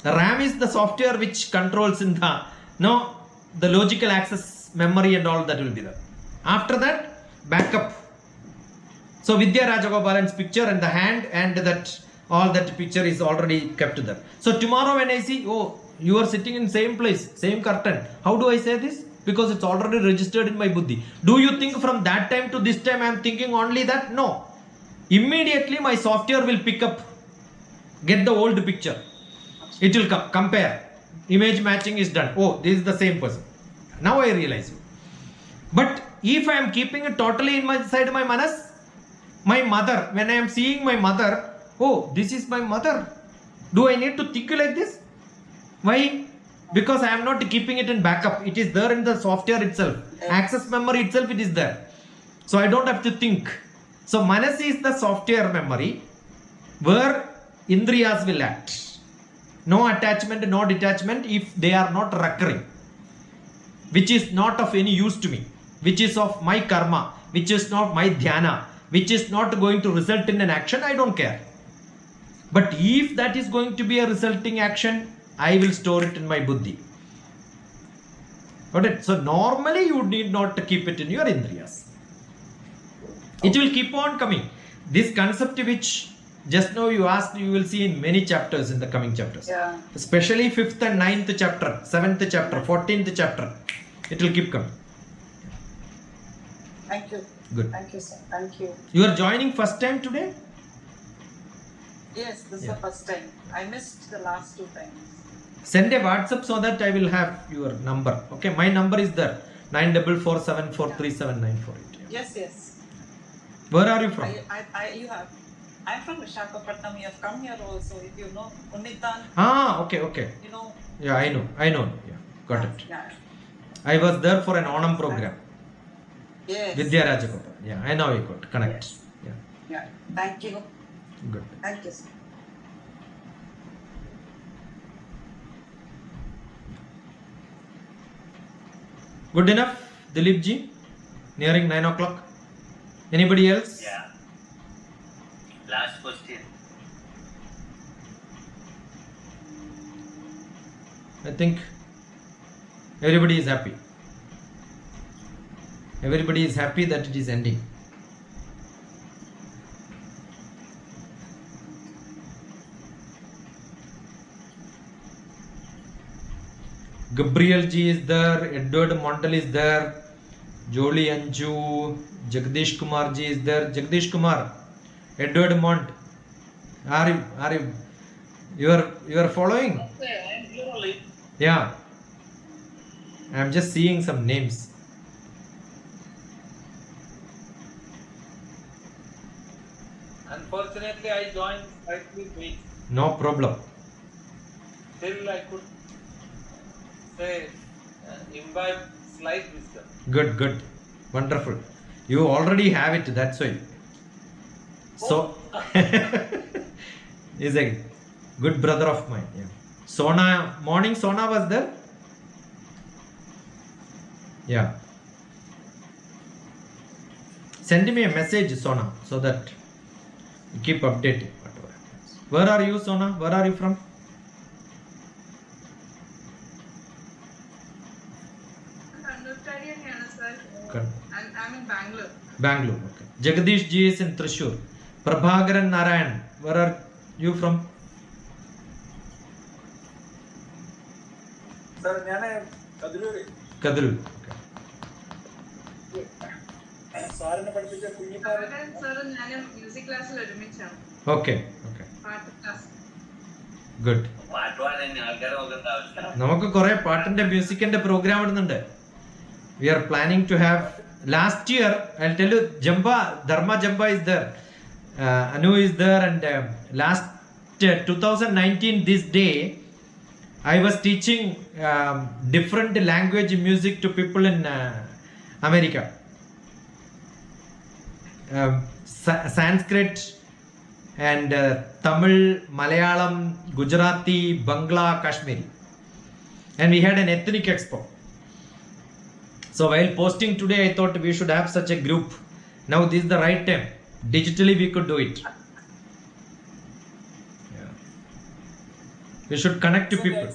The RAM is the software which controls in the logical access memory and all that will be there. After that, backup. So Vidya Rajagopalan's picture and the hand and that all that picture is already kept there. So tomorrow when I see, oh, you are sitting in same place, same curtain. How do I say this? Because it's already registered in my buddhi. Do you think from that time to this time I am thinking only that? No. Immediately my software will pick up, get the old picture. It will compare. Image matching is done. Oh, this is the same person. Now I realize you. But if I am keeping it totally inside my manas, my mother, when I am seeing my mother, oh, this is my mother. Do I need to think like this? Why? Because I am not keeping it in backup. It is there in the software itself. Access memory itself, it is there. So I don't have to think. So manas is the software memory where indriyas will act. No attachment, no detachment if they are not recurring. Which is not of any use to me. Which is of my karma. Which is not my dhyana. Which is not going to result in an action, I don't care. But if that is going to be a resulting action, I will store it in my buddhi. Got it? So normally you need not to keep it in your indriyas. It will keep on coming. This concept which just now you asked, you will see in many chapters in the coming chapters. Yeah. Especially 5th and 9th chapter, 7th chapter, 14th chapter. It will keep coming. Thank you. Good. Thank you, sir. Thank you. You are joining first time today? Yes, this is the first time. I missed the last 2 times. Send a WhatsApp so that I will have your number. Okay, my number is there. 9447437948. Yes, yes. Where are you from? You have. I'm from Visakhapatnam. You have come here also. If you know Unitan, Okay. you know. Yeah, I know. Yeah, got it. Yeah. I was there for an Onam program. Yes. Vidya Rajagopal. Yeah, I know you got connect. Yes. Yeah, Yeah. Thank you. good. Thank you, sir. Good enough, Dilip ji. Nearing 9 o'clock. Anybody else? Yeah. Last question. I think everybody is happy. Everybody is happy that it is ending. Gabriel ji is there, Edward Montal is there, Jolie Anju, Jagdish Kumar ji is there. Jagdish Kumar, Edward Mont, are you are following? Okay, I am here only. Yeah, I am just seeing some names. Unfortunately, I joined slightly late. No problem. Still, I could say imbibe slight wisdom. Good, wonderful. You already have it, that's why. So, is a good brother of mine. Yeah. Sona, morning Sona was there. Yeah. Send me a message, Sona, so that you keep updating whatever happens. Where are you, Sona? Where are you from? I'm in Bangalore. Bangalore, okay. Jagdish ji is in Thrissur. Prabhakaran Narayan, where are you from? Sir, Kadururi. Kaduru. സാറിനെ പഠിപ്പിച്ച Kunjippara sir ഞാൻ music ക്ലാസ്സിൽ ഒരുമിച്ചാണ് Okay. പാട്ട് class. Good. പാട്ട് പാടാൻ ആൾക്കാരെ നോക്കേണ്ട ആവശ്യമില്ല. നമുക്ക് കുറെ പാട്ടിന്റെ മ്യൂസിക്കിന്റെ പ്രോഗ്രാം ഇടുന്നുണ്ട്. We are planning to have last year. I'll tell you, Dharma Jamba is there, Anu is there, and last 2019 this day I was teaching different language music to people in America. Sanskrit and Tamil, Malayalam, Gujarati, Bangla, Kashmiri, and we had an ethnic expo. So while posting today, I thought we should have such a group. Now this is the right time. Digitally we could do it. Yeah. We should connect to people.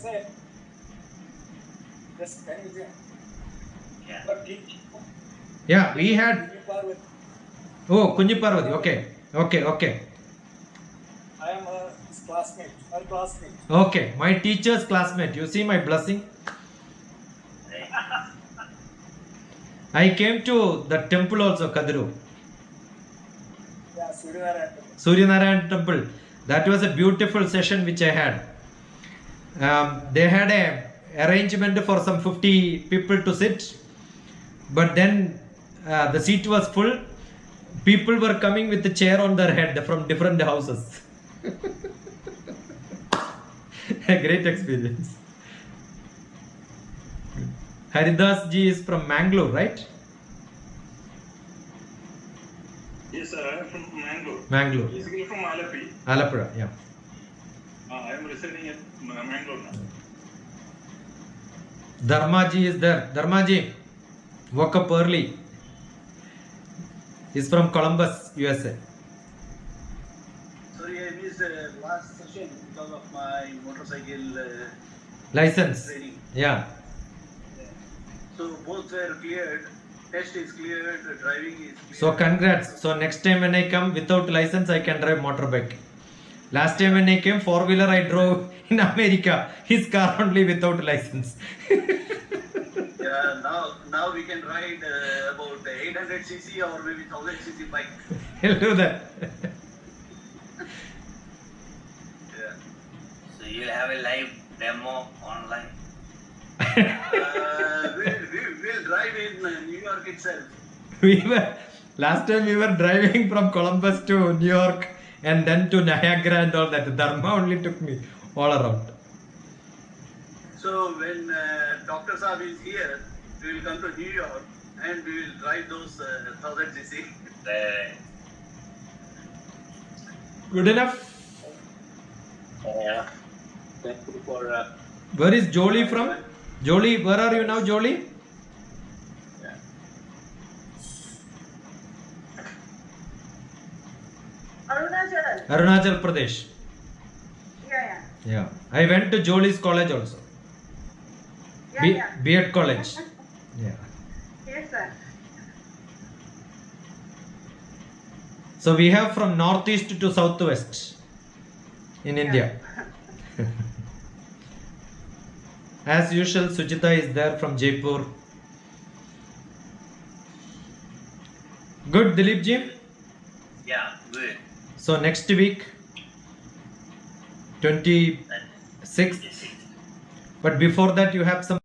Yes, can you say? Yeah. But Yeah, we had. Kuñiparvati. Oh, Kunji Parvati. Okay. I am his classmate. Her classmate. Okay, my teacher's classmate. You see my blessing? I came to the temple also, Kaduru. Yeah, Suryanarayan. Suryanarayan temple. That was a beautiful session which I had. They had a arrangement for some 50 people to sit, but then the seat was full. People were coming with the chair on their head from different houses. A great experience. Haridas ji is from Mangalore, right? Yes, sir. I am from Mangalore. Mangalore. Basically from Alapi. Alapura, yeah. I am residing in Mangalore now. Dharmaji is there. Dharmaji woke up early. He's from Columbus, USA. Sorry, I missed the last session because of my motorcycle License. training. Yeah. So both were cleared. Test is cleared. Driving is cleared. So congrats. So next time when I come without license, I can drive motorbike. Last time when I came 4-wheeler, I drove in America. His car only without license. Yeah, now we can ride about 800 cc or maybe 1000 cc bike. He'll do that. Yeah. So you'll have a live demo online. We'll drive in York itself. Last time we were driving from Columbus to New York and then to Niagara and all that. Dharma only took me all around. So when Dr. Saab is here, we will come to New York and we will drive those 1000 cc. Good enough. Thank you for. Where is Jolie from? Jolie, where are you now, Jolie? Arunachal. Arunachal Pradesh. Yeah. Yeah. I went to Jolie's college also. B.Ed college. Yeah. Yes, sir. So we have from northeast to southwest in India. As usual, Sujita is there from Jaipur. Good, Dilip ji. Yeah, good. So next week, 26th. But before that, you have some